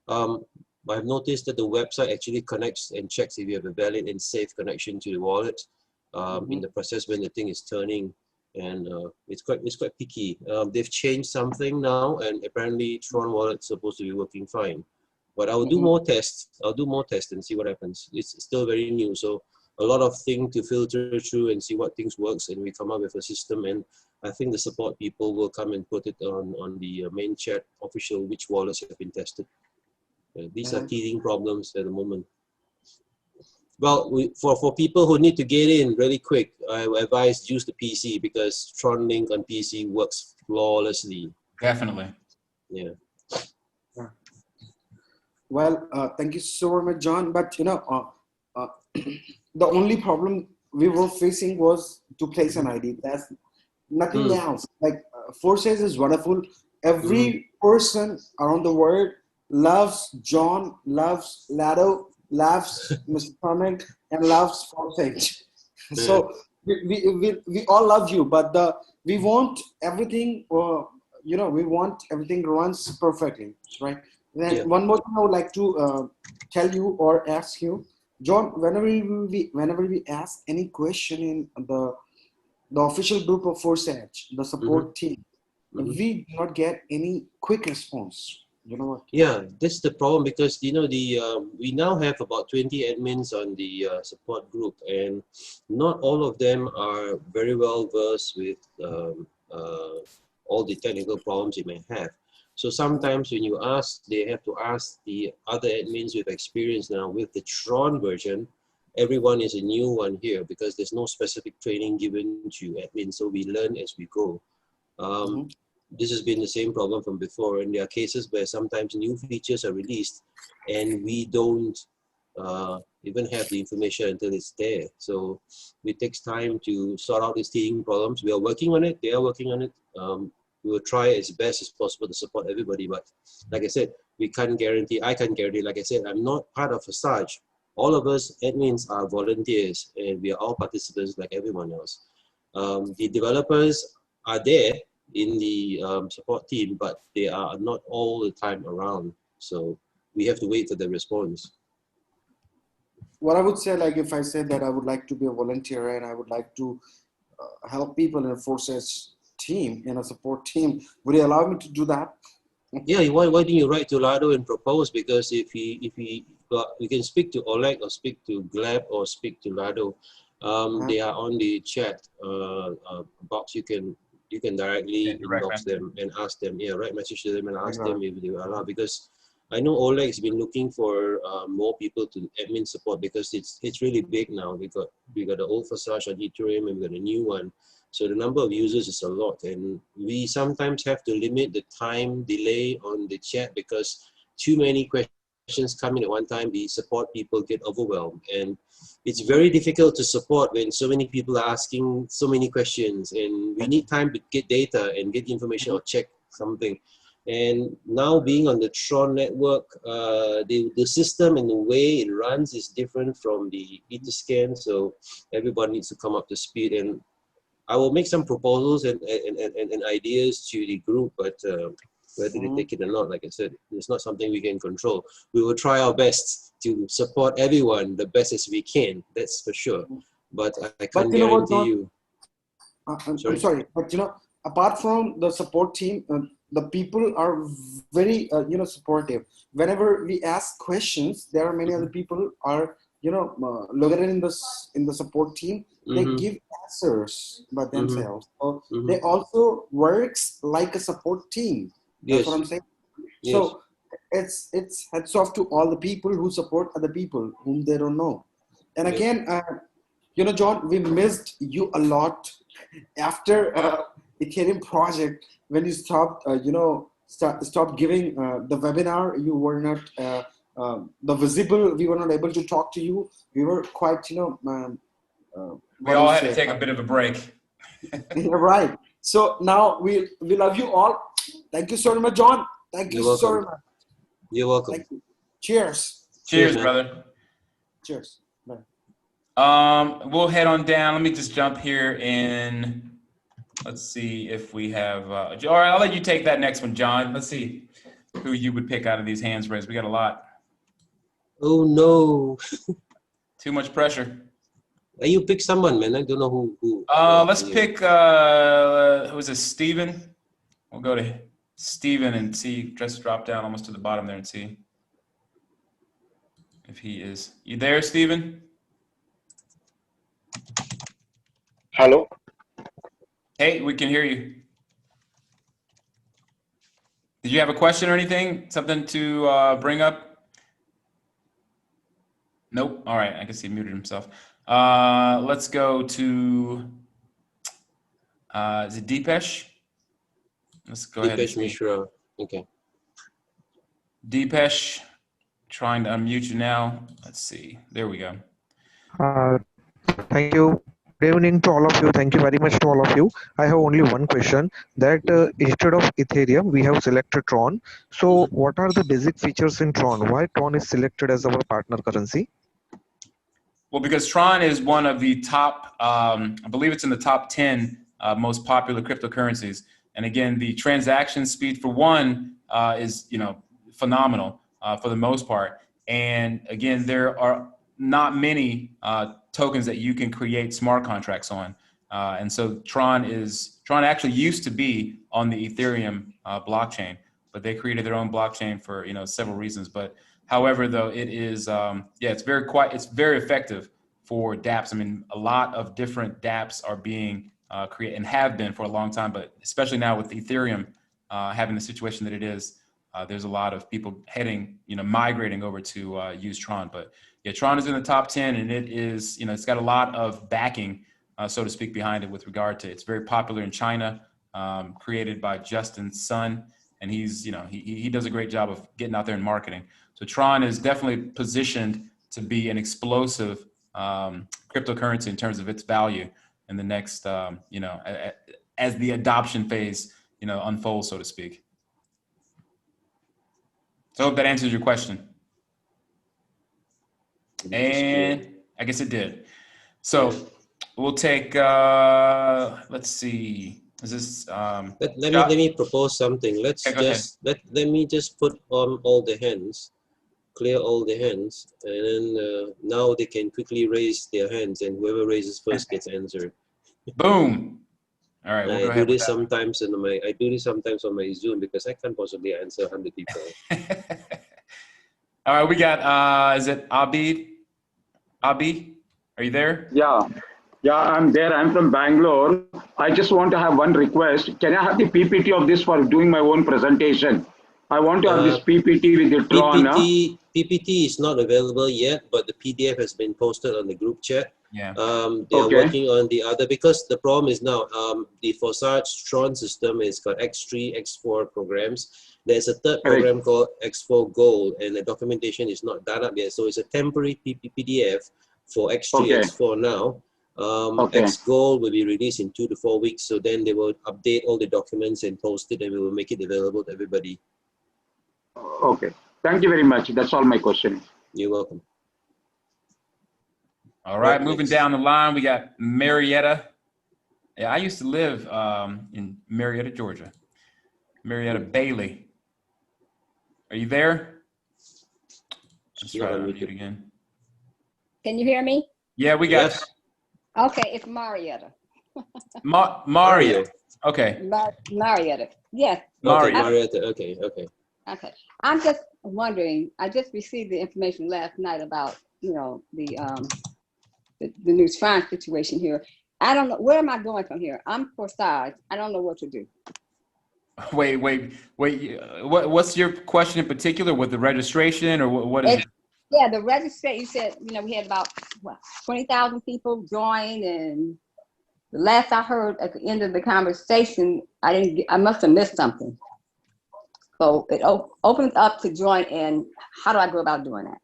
I've noticed that the website actually connects and checks if you have a valid and safe connection to the wallet in the process when the thing is turning, and it's quite picky. They've changed something now, and apparently Tron wallet's supposed to be working fine. But I'll do more tests. I'll do more tests and see what happens. It's still very new, so a lot of things to filter through and see what things works, and we come up with a system. And I think the support people will come and put it on the main chat official which wallets have been tested. These are teething problems at the moment. Well, for people who need to get in really quick, I advise use the PC because Tron Link on PC works flawlessly. Definitely. Yeah. Well, thank you so much, John. But the only problem we were facing was to place an ID. That's nothing else. Like Forsage is wonderful. Every person around the world loves John, loves Lado, loves Mr. Tomik, and loves Forsage. So we all love you, but we want everything. We want everything runs perfectly, right? Then one more thing I would like to tell you or ask you, John. Whenever we ask any question in the official group of Forsage, the support team, we do not get any quick response. You know what? Yeah, that's the problem because we now have about 20 admins on the support group, and not all of them are very well versed with all the technical problems you may have. So sometimes when you ask, they have to ask the other admins with experience. Now with the Tron version, everyone is a new one here because there's no specific training given to admins, so we learn as we go. Um, This has been the same problem from before, and there are cases where sometimes new features are released and we don't even have the information until it's there. So it takes time to sort out these teething problems. We are working on it. They are working on it. We will try as best as possible to support everybody. But like I said, we can't guarantee, I can't guarantee, like I said, I'm not part of Forsage. All of us admins are volunteers and we are all participants like everyone else. The developers are there in the support team, but they are not all the time around. So we have to wait for the response. What I would say, like if I said that I would like to be a volunteer and I would like to help people in a Forsage team, in a support team, would you allow me to do that? Yeah, why don't you write to Lado and propose? Because if we can speak to Oleg or speak to Gleb or speak to Lado. They are on the chat box. You can directly inbox them and ask them. Yeah, write message to them and ask them if they will allow. Because I know Oleg's been looking for more people to admin support because it's really big now. We got the old Forsage on Ethereum and we got a new one. So the number of users is a lot, and we sometimes have to limit the time delay on the chat because too many questions come in at one time. The support people get overwhelmed, and it's very difficult to support when so many people are asking so many questions, and we need time to get data and get information or check something. And now being on the Tron network, the system and the way it runs is different from the Etherscan, so everybody needs to come up to speed. And I will make some proposals and ideas to the group, but whether they take it or not, like I said, it's not something we can control. We will try our best to support everyone the best as we can, that's for sure. But I can't guarantee you. I'm sorry, but apart from the support team, the people are very supportive. Whenever we ask questions, there are many other people are located in the support team. They give answers by themselves. So they also works like a support team. That's what I'm saying. Yes. So it's hats off to all the people who support other people whom they don't know. And again, John, we missed you a lot after Ethereum project when you stopped, stopped giving the webinar. You were not the visible. We were not able to talk to you. We were quite, we all had to take a bit of a break. Right. So now we love you all. Thank you so much, John. Thank you so much. You're welcome. Thank you. Cheers. Cheers, brother. Cheers. Bye. We'll head on down. Let me just jump here in. Let's see if we have, all right, I'll let you take that next one, John. Let's see who you would pick out of these hands raised. We got a lot. Oh, no. Too much pressure. You pick someone, man. I don't know who. Let's pick, who is this, Steven? We'll go to Steven and see, just drop down almost to the bottom there and see if he is. You there, Steven? Hello. Hey, we can hear you. Did you have a question or anything? Something to bring up? Nope. All right. I guess he muted himself. Let's go to, is it Deepesh? Let's go ahead. Deepesh Mishra. Okay. Deepesh, trying to unmute you now. Let's see. There we go. Thank you. Good evening to all of you. Thank you very much to all of you. I have only one question that instead of Ethereum, we have selected Tron. So what are the basic features in Tron? Why Tron is selected as our partner currency? Well, because Tron is one of the top, I believe it's in the top 10 most popular cryptocurrencies. And again, the transaction speed for one is, phenomenal for the most part. And again, there are not many tokens that you can create smart contracts on. And so Tron actually used to be on the Ethereum blockchain, but they created their own blockchain for, several reasons. But however, though, it is, it's very effective for dApps. I mean, a lot of different dApps are being created and have been for a long time, but especially now with Ethereum having the situation that it is, there's a lot of people migrating over to use Tron. But yeah, Tron is in the top 10, and it is, it's got a lot of backing, so to speak, behind it with regard to it's very popular in China. created by Justin's son. And he's, you know, he does a great job of getting out there and marketing. So Tron is definitely positioned to be an explosive cryptocurrency in terms of its value in the next, you know, as the adoption phase, you know, unfolds, so to speak. So I hope that answers your question. And I guess it did. So we'll take, let's see, is this, let me propose something. Let's let me just put on all the hands, clear all the hands, and then now they can quickly raise their hands, and whoever raises first gets answered. Boom. All right, we'll go ahead with that. I do this sometimes on my Zoom because I can't possibly answer 100 people. All right, we got, is it Abi? Abi, are you there? Yeah, I'm there. I'm from Bangalore. I just want to have one request. Can I have the PPT of this for doing my own presentation? I want to have this PPT with the Tron. PPT is not available yet, but the PDF has been posted on the group chat. Yeah. They are working on the other, because the problem is now the Forsage TRON system has got X3, X4 programs. There's a third program called X4 Gold, and the documentation is not done up yet. So it's a temporary PDF for X3, X4 now. X Gold will be released in 2 to 4 weeks. So then they will update all the documents and post it, and we will make it available to everybody. Okay. Thank you very much. That's all my question. You're welcome. All right, moving down the line, we got Marietta. Yeah, I used to live in Marietta, Georgia. Marietta Bailey. Are you there? Let's try to unmute again. Can you hear me? Yeah, we got you. Okay, it's Marietta. Mario. Okay. Marietta. Yes. Marietta. Okay. Okay. I'm just wondering, I just received the information last night about, you know, the new Tron situation here. I don't know, where am I going from here? I'm Forsage. I don't know what to do. Wait. What's your question in particular with the registration, or what is it? Yeah, the registration, you said, you know, we had about 20,000 people join, and the last I heard at the end of the conversation, I must have missed something. So it opens up to join, and how do I go about doing that?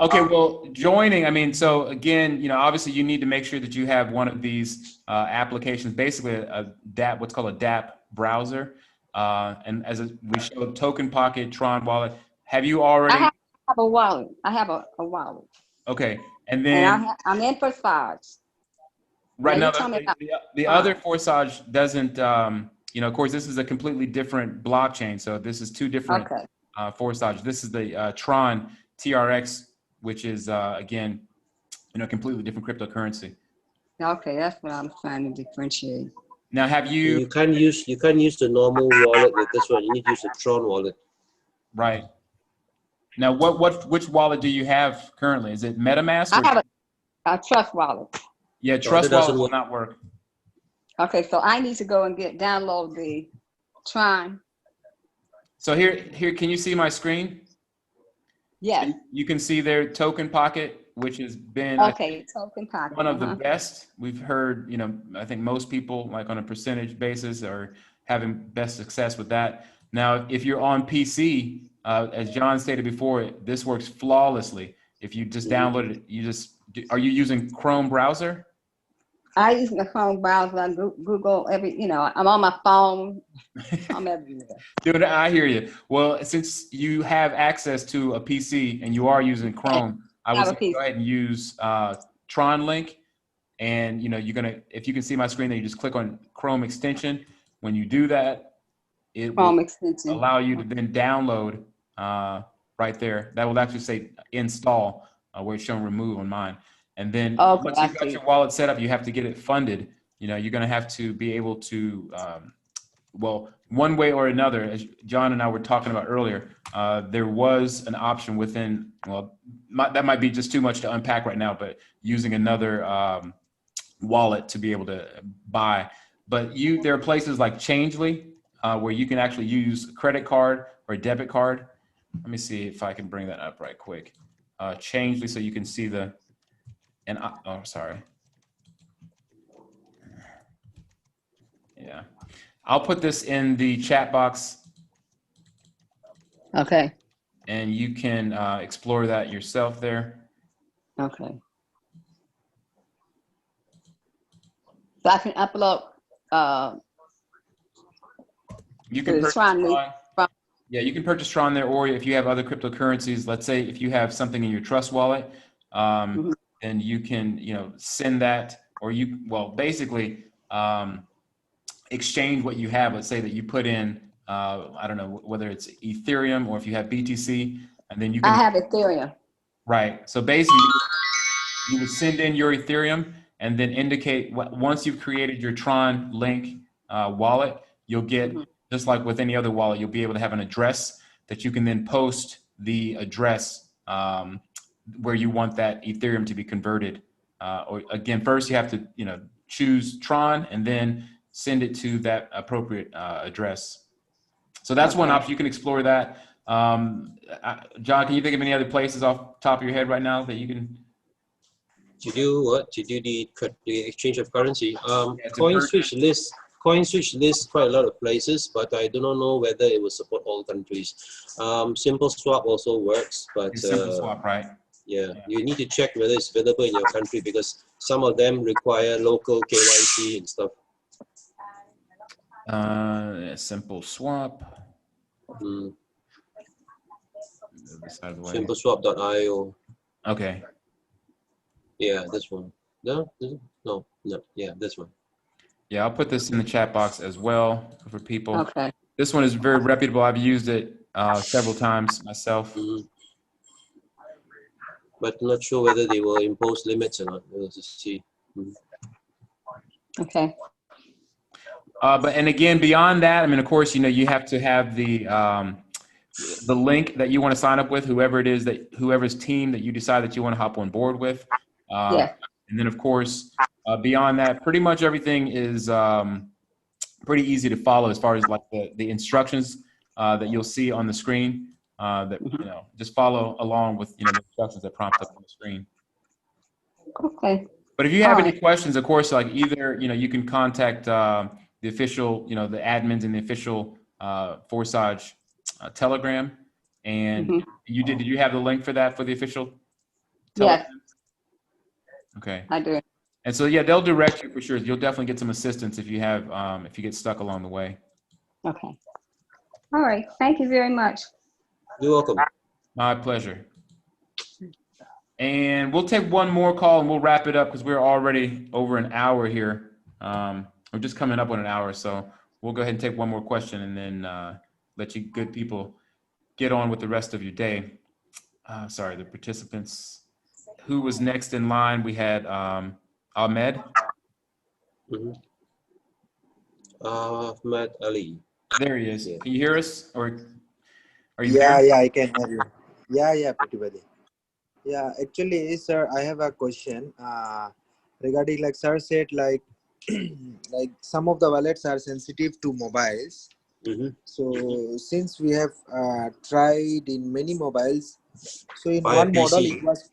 Okay, well, joining, I mean, so again, you know, obviously you need to make sure that you have one of these applications, basically a DApp, what's called a DApp browser. And as we showed, Token Pocket, Tron Wallet. Have you already? I have a wallet. I have a wallet. Okay, and then I'm in Forsage. Right now, the other Forsage doesn't, you know, of course, this is a completely different blockchain. So this is two different Forsage. This is the Tron TRX, which is, again, you know, completely different cryptocurrency. Okay, that's what I'm trying to differentiate. Now, have you? You can't use the normal wallet with this one. You need to use the Tron wallet. Right. Now, which wallet do you have currently? Is it MetaMask? I have a Trust wallet. Yeah, Trust wallet will not work. Okay, so I need to go and download the Tron. So here, can you see my screen? Yes. You can see their Token Pocket, which has been Token Pocket, one of the best. We've heard, you know, I think most people, like on a percentage basis, are having best success with that. Now, if you're on PC, as John stated before, this works flawlessly. If you just download it, are you using Chrome browser? I use the Chrome browser, Google, I'm on my phone. I'm everywhere. Dude, I hear you. Well, since you have access to a PC and you are using Chrome, I would go ahead and use Tron link. And, you know, if you can see my screen, then you just click on Chrome extension. When you do that, it will allow you to then download right there. That will actually say install, where it's showing remove on mine. And then once you've got your wallet set up, you have to get it funded. You know, you're going to have to be able to, well, one way or another, as John and I were talking about earlier, there was an option within, well, that might be just too much to unpack right now, but using another wallet to be able to buy. But there are places like Changely where you can actually use a credit card or a debit card. Let me see if I can bring that up right quick. Changely, so you can see sorry. Yeah. I'll put this in the chat box, Okay, and you can explore that yourself there. okay. So I can upload, You can the purchase Tron link Tron. from- Yeah, you can purchase Tron there, or if you have other cryptocurrencies, let's say if you have something in your Trust wallet, Mhm. then you can, send that, or basically exchange what you have. Let's say that you put in, I don't know whether it's Ethereum or if you have BTC, and then you I can, have Ethereum. right. So basically, you would send in your Ethereum and then indicate once you've created your Tron link wallet, you'll get, just like with any other wallet, you'll be able to have an address that you can then post the address where you want that Ethereum to be converted. Or again, first you have to, choose Tron and then send it to that appropriate address. So that's one Okay. option. You can explore that. John, can you think of any other places off the top of your head right now that you can? To do what? To do the exchange of currency. To CoinSwitch lists quite a lot of places, but I do not know whether it will support all countries. Simple Swap also works, but Simple Swap, right? yeah, you need to check whether it's available in your country because some of them require local KYC and stuff. Simple Swap. Simpleswap.io. Okay. Yeah, this one. No, yeah, this one. Yeah, I'll put this in the chat box as well for people. Okay. This one is very reputable. I've used it several times myself. But not sure whether they will impose limits or not. We'll just see. Okay. And again, beyond that, I mean, of course, you have to have the link that you want to sign up with, whoever's team that you decide that you want to hop on board with. Yeah. And then, of course, beyond that, pretty much everything is pretty easy to follow as far as like the instructions that you'll see on the screen. Just follow along with the instructions that prompt up on the screen. Okay. But if you have any questions, of course, like either you can contact the official, the admins in the official Forsage Telegram. And did you have the link for that for the official Telegram? Yes, Okay. I do. And so, yeah, they'll direct you for sure. You'll definitely get some assistance if you have, if you get stuck along the way. Okay. All right. Thank you very much. You're welcome. My pleasure. And we'll take one more call and we'll wrap it up because we're already over an hour here. We're just coming up on an hour. So we'll go ahead and take one more question and then let you good people get on with the rest of your day. Sorry, the participants. Who was next in line? We had Ahmed. Ahmed Ali. There he is. Yeah. Can you hear us? Or are you Yeah, there? yeah, I can hear you. Yeah, Pretty. Yeah, actually, sir, I have a question regarding like sir said like like some of the wallets are sensitive to mobiles. So since we have tried in many mobiles, so in Via one model PC. it was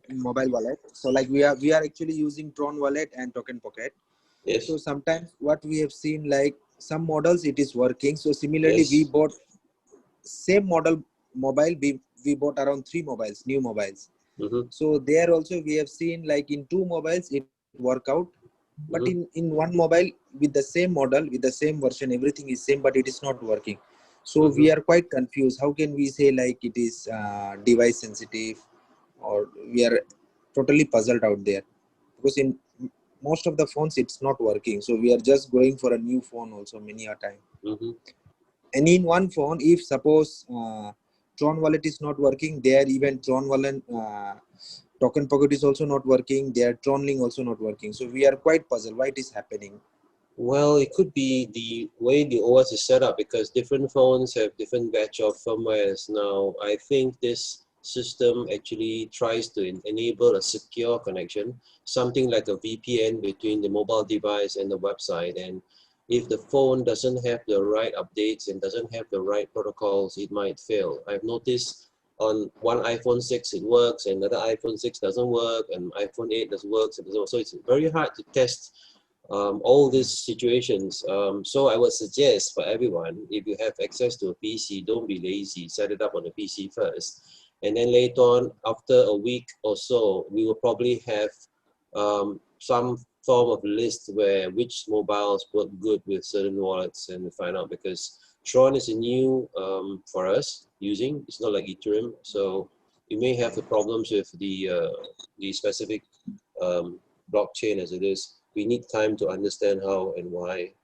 in mobile wallet. So like we are actually using Tron wallet and Token Pocket. Yes. So sometimes what we have seen like some models it is working. So similarly Yes. we bought same model mobile we bought around 3 mobiles, new mobiles. So there also we have seen like in 2 mobiles it work out, but in one mobile with the same model with the same version everything is same, but it is not working. So we are quite confused. How can we say like it is device sensitive, or we are totally puzzled out there because in most of the phones it's not working. So we are just going for a new phone also many a time. And in one phone, if suppose Tron wallet is not working, there even Tron wallet Token Pocket is also not working, their Tron link also not working. So we are quite puzzled why it is happening. Well, it could be the way the OS is set up because different phones have different batch of firmwares. Now, I think this system actually tries to enable a secure connection, something like a VPN between the mobile device and the website. And if the phone doesn't have the right updates and doesn't have the right protocols, it might fail. I've noticed on one iPhone 6 it works, and another iPhone 6 doesn't work, and iPhone 8 doesn't work. So it's very hard to test all these situations. So I would suggest for everyone, if you have access to a PC, don't be lazy, set it up on a PC first. And then later on, after a week or so, we will probably have some form of list where which mobiles work good with certain wallets, and we find out, because Tron is a new for us using. It's not like Ethereum, so you may have the problems with the specific blockchain as it is. We need time to understand how and why.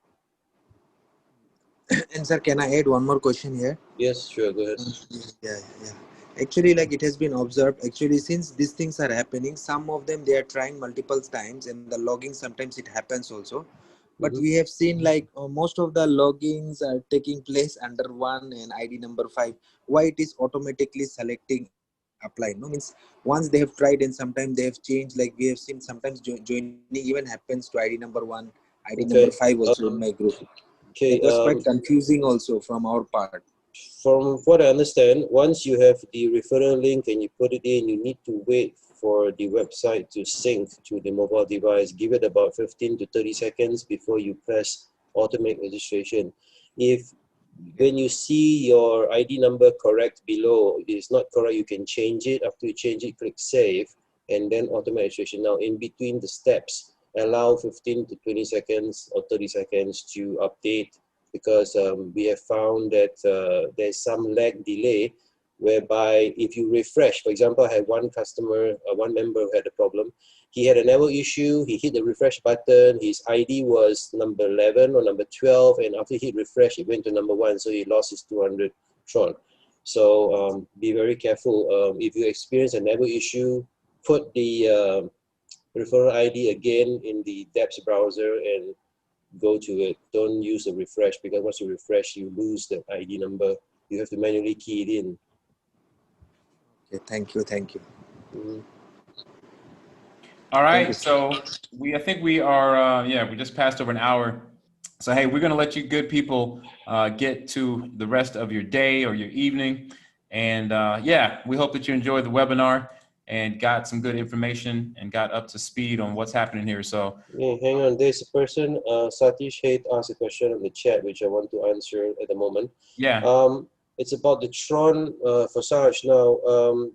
And sir, can I add one more question here? Yes, sure, go ahead. Yeah. Actually, like it has been observed, actually, since these things are happening, some of them they are trying multiple times, and the logging sometimes it happens also. But we have seen like most of the loggings are taking place under 1 and ID number 5. Why it is automatically selecting apply? No, means once they have tried and sometimes they have changed. Like we have seen sometimes joining even happens to ID number 1, ID number 5 also in my group. Okay, It was quite confusing also from our part. From what I understand, once you have the referral link and you put it in, you need to wait for the website to sync to the mobile device. Give it about 15 to 30 seconds before you press automate registration. If when you see your ID number correct below, it is not correct, you can change it. After you change it, click save and then automate registration. Now, in between the steps, allow 15 to 20 seconds or 30 seconds to update, because we have found that there's some lag delay, whereby if you refresh, for example, I had one customer, one member who had a problem. He had a network issue, he hit the refresh button, his ID was number 11 or number 12, and after he hit refresh, it went to number 1, so he lost his 200 Tron. So be very careful. If you experience a network issue, put the referral ID again in the depths browser and go to it. Don't use the refresh, because once you refresh, you lose the ID number. You have to manually key it in. Okay, thank you. All right, so I think we are, we just passed over an hour. So, hey, we're gonna let you good people get to the rest of your day or your evening. And we hope that you enjoyed the webinar and got some good information and got up to speed on what's happening here. So yeah, hang on, there's a person, Satish Hate asked a question on the chat, which I want to answer at the moment. yeah. It's about the Tron Forsage. Now,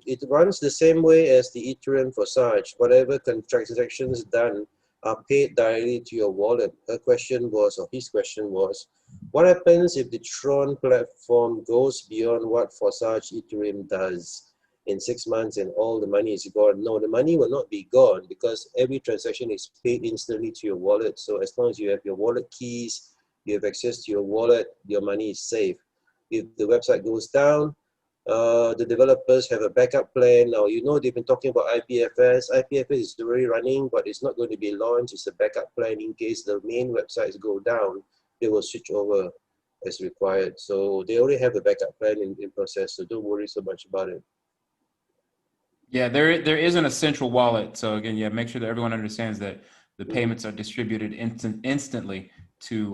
it runs the same way as the Ethereum Forsage. Whatever transactions done are paid directly to your wallet. Her question was, or his question was, what happens if the Tron platform goes beyond what Forsage Ethereum does in 6 months and all the money is gone? No, the money will not be gone, because every transaction is paid instantly to your wallet. So as long as you have your wallet keys, you have access to your wallet, your money is safe. If the website goes down, the developers have a backup plan. Now, you know, they've been talking about IPFS. IPFS is already running, but it's not going to be launched. It's a backup plan in case the main websites go down. They will switch over as required. So they already have a backup plan in process, so don't worry so much about it. Yeah, there isn't a central wallet. So again, make sure that everyone understands that the payments are distributed instantly to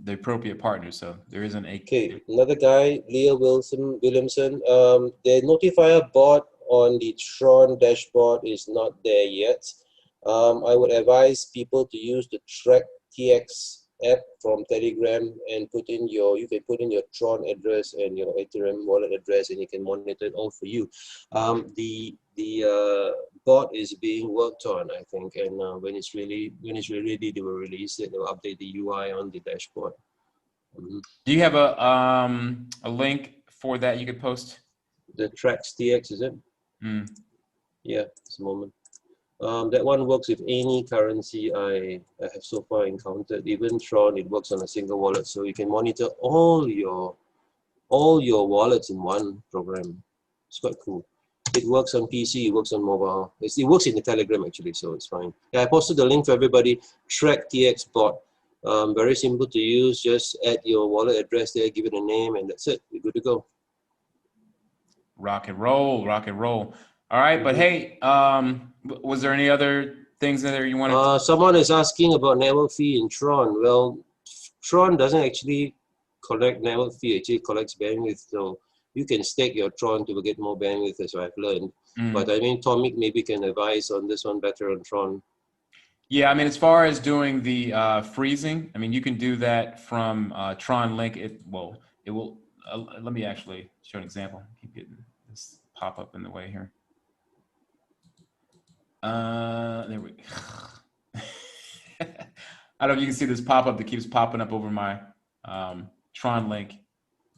the appropriate partners. So there isn't a... Okay, another guy, Leah Williamson, the notifier bot on the Tron dashboard is not there yet. I would advise people to use the Track TX app from Telegram and you can put in your Tron address and your Ethereum wallet address, and you can monitor it all for you. The bot is being worked on, I think, and when it's really ready, they will release it. They will update the UI on the dashboard. Do you have a link for that you could post? The Tracks TX, is it? Yeah, just a moment. That one works with any currency I have so far encountered. Even Tron, it works on a single wallet, so you can monitor all your wallets in one program. It's quite cool. It works on PC, it works on mobile. It works in the Telegram actually, so it's fine. Yeah, I posted the link for everybody. Track TX bot. Very simple to use. Just add your wallet address there, give it a name, and that's it. You're good to go. Rock and roll, rock and roll. All right, but hey, was there any other things in there you wanted to... Someone is asking about network fee in Tron. Well, Tron doesn't actually collect network fee, it actually collects bandwidth. So you can stake your Tron to get more bandwidth, as I've learned. But I mean, Tomik maybe can advise on this one better on Tron. Yeah, I mean, as far as doing the freezing, I mean, you can do that from Tron Link. It will, let me actually show an example. Keep getting this pop up in the way here. There we go. I don't know if you can see this pop up that keeps popping up over my Tron Link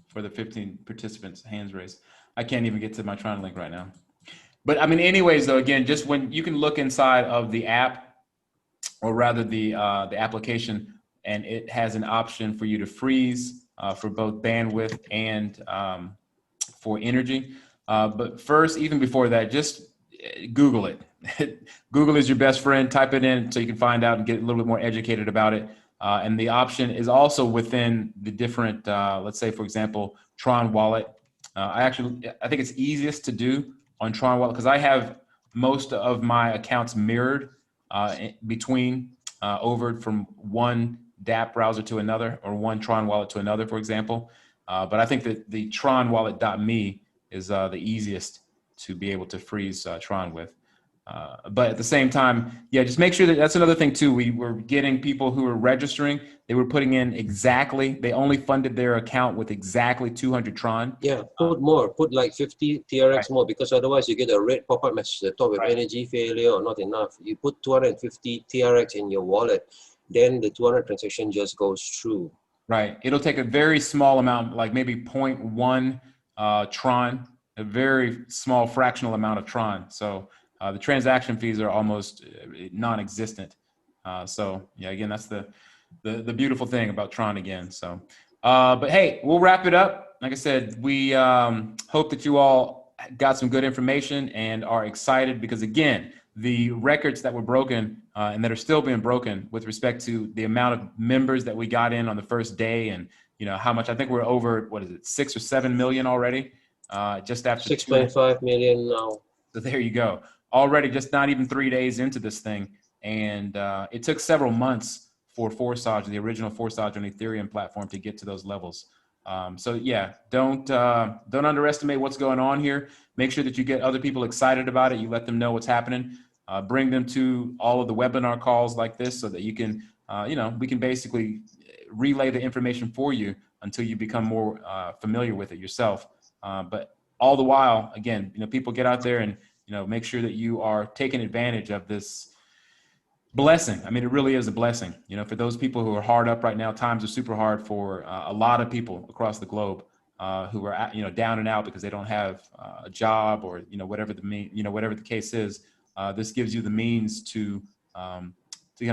for the 15 participants hands raised. I can't even get to my Tron Link right now. But I mean, anyways, though, again, just when you can look inside of the app, or rather the application, and it has an option for you to freeze for both bandwidth and for energy. But first, even before that, just Google it. Google is your best friend. Type it in so you can find out and get a little bit more educated about it. And the option is also within the different, let's say, for example, Tron Wallet. I think it's easiest to do on Tron Wallet because I have most of my accounts mirrored between over from one dApp browser to another, or one Tron wallet to another, for example. But I think that the Tron wallet.me is the easiest to be able to freeze Tron with. But at the same time, yeah, just make sure that that's another thing too. We were getting people who were registering, they were putting in exactly, they only funded their account with exactly 200 Tron. Yeah, put more, put like 50 TRX Right. more, because otherwise you get a red pop-up message at the top with Right. energy failure or not enough. You put 250 TRX in your wallet, then the 200 transaction just goes through. Right. It'll take a very small amount, like maybe 0.1 Tron, a very small fractional amount of Tron. So the transaction fees are almost non-existent. So yeah, again, that's the beautiful thing about Tron again. So, but hey, we'll wrap it up. Like I said, we hope that you all got some good information and are excited because again, the records that were broken and that are still being broken with respect to the amount of members that we got in on the first day, and you know how much, I think we're over, what is it, 6 or 7 million already, just after 6.5 million now. So there you go. Already just not even 3 days into this thing. And it took several months for Forsage, the original Forsage on Ethereum platform, to get to those levels. So yeah, don't underestimate what's going on here. Make sure that you get other people excited about it. You let them know what's happening. Bring them to all of the webinar calls like this so that you can, we can basically relay the information for you until you become more familiar with it yourself. But all the while, again, people get out there and, make sure that you are taking advantage of this blessing. I mean, it really is a blessing. For those people who are hard up right now, times are super hard for a lot of people across the globe who are, down and out because they don't have a job or, whatever the case is. This gives you the means to kind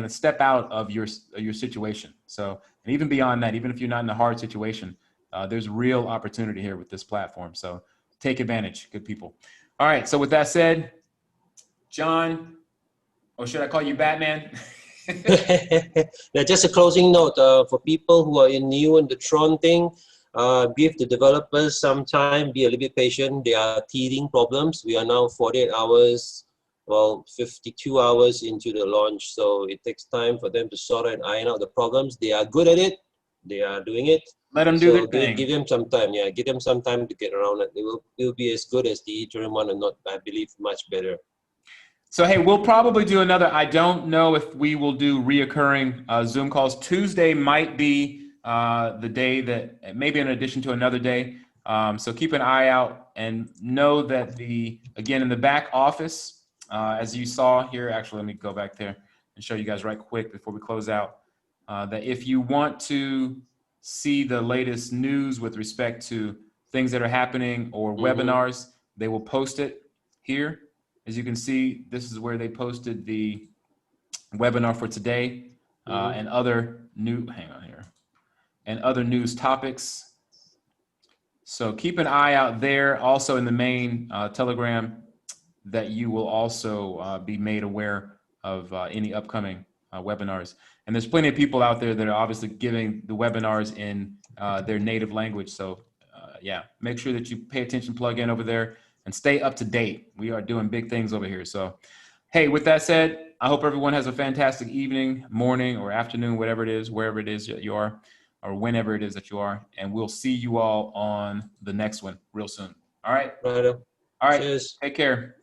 of step out of your situation. So, and even beyond that, even if you're not in a hard situation, there's real opportunity here with this platform. So take advantage, good people. All right. So with that said, John, or should I call you Batman? Yeah, just a closing note for people who are new in the Tron thing. Give the developers some time, be a little bit patient. There are teething problems. We are now 48 hours, well, 52 hours into the launch. So it takes time for them to sort and iron out the problems. They are good at it. They are doing it. Let them do their thing. Give them some time. Yeah, give them some time to get around it. It will be as good as the Ethereum one, and not, I believe, much better. So, hey, we'll probably do another. I don't know if we will do reoccurring Zoom calls. Tuesday might be the day that, maybe in addition to another day. So keep an eye out and know that again, in the back office, as you saw here, actually, let me go back there and show you guys right quick before we close out, that if you want to see the latest news with respect to things that are happening or webinars, they will post it here. As you can see, this is where they posted the webinar for today and other other news topics. So keep an eye out there. Also in the main Telegram, that you will also be made aware of any upcoming webinars. And there's plenty of people out there that are obviously giving the webinars in their native language. So yeah, make sure that you pay attention, plug in over there, and stay up to date. We are doing big things over here. So, hey, with that said, I hope everyone has a fantastic evening, morning, or afternoon, whatever it is, wherever it is that you are, or whenever it is that you are. And we'll see you all on the next one real soon. All right. Right. All right. Cheers. Take care.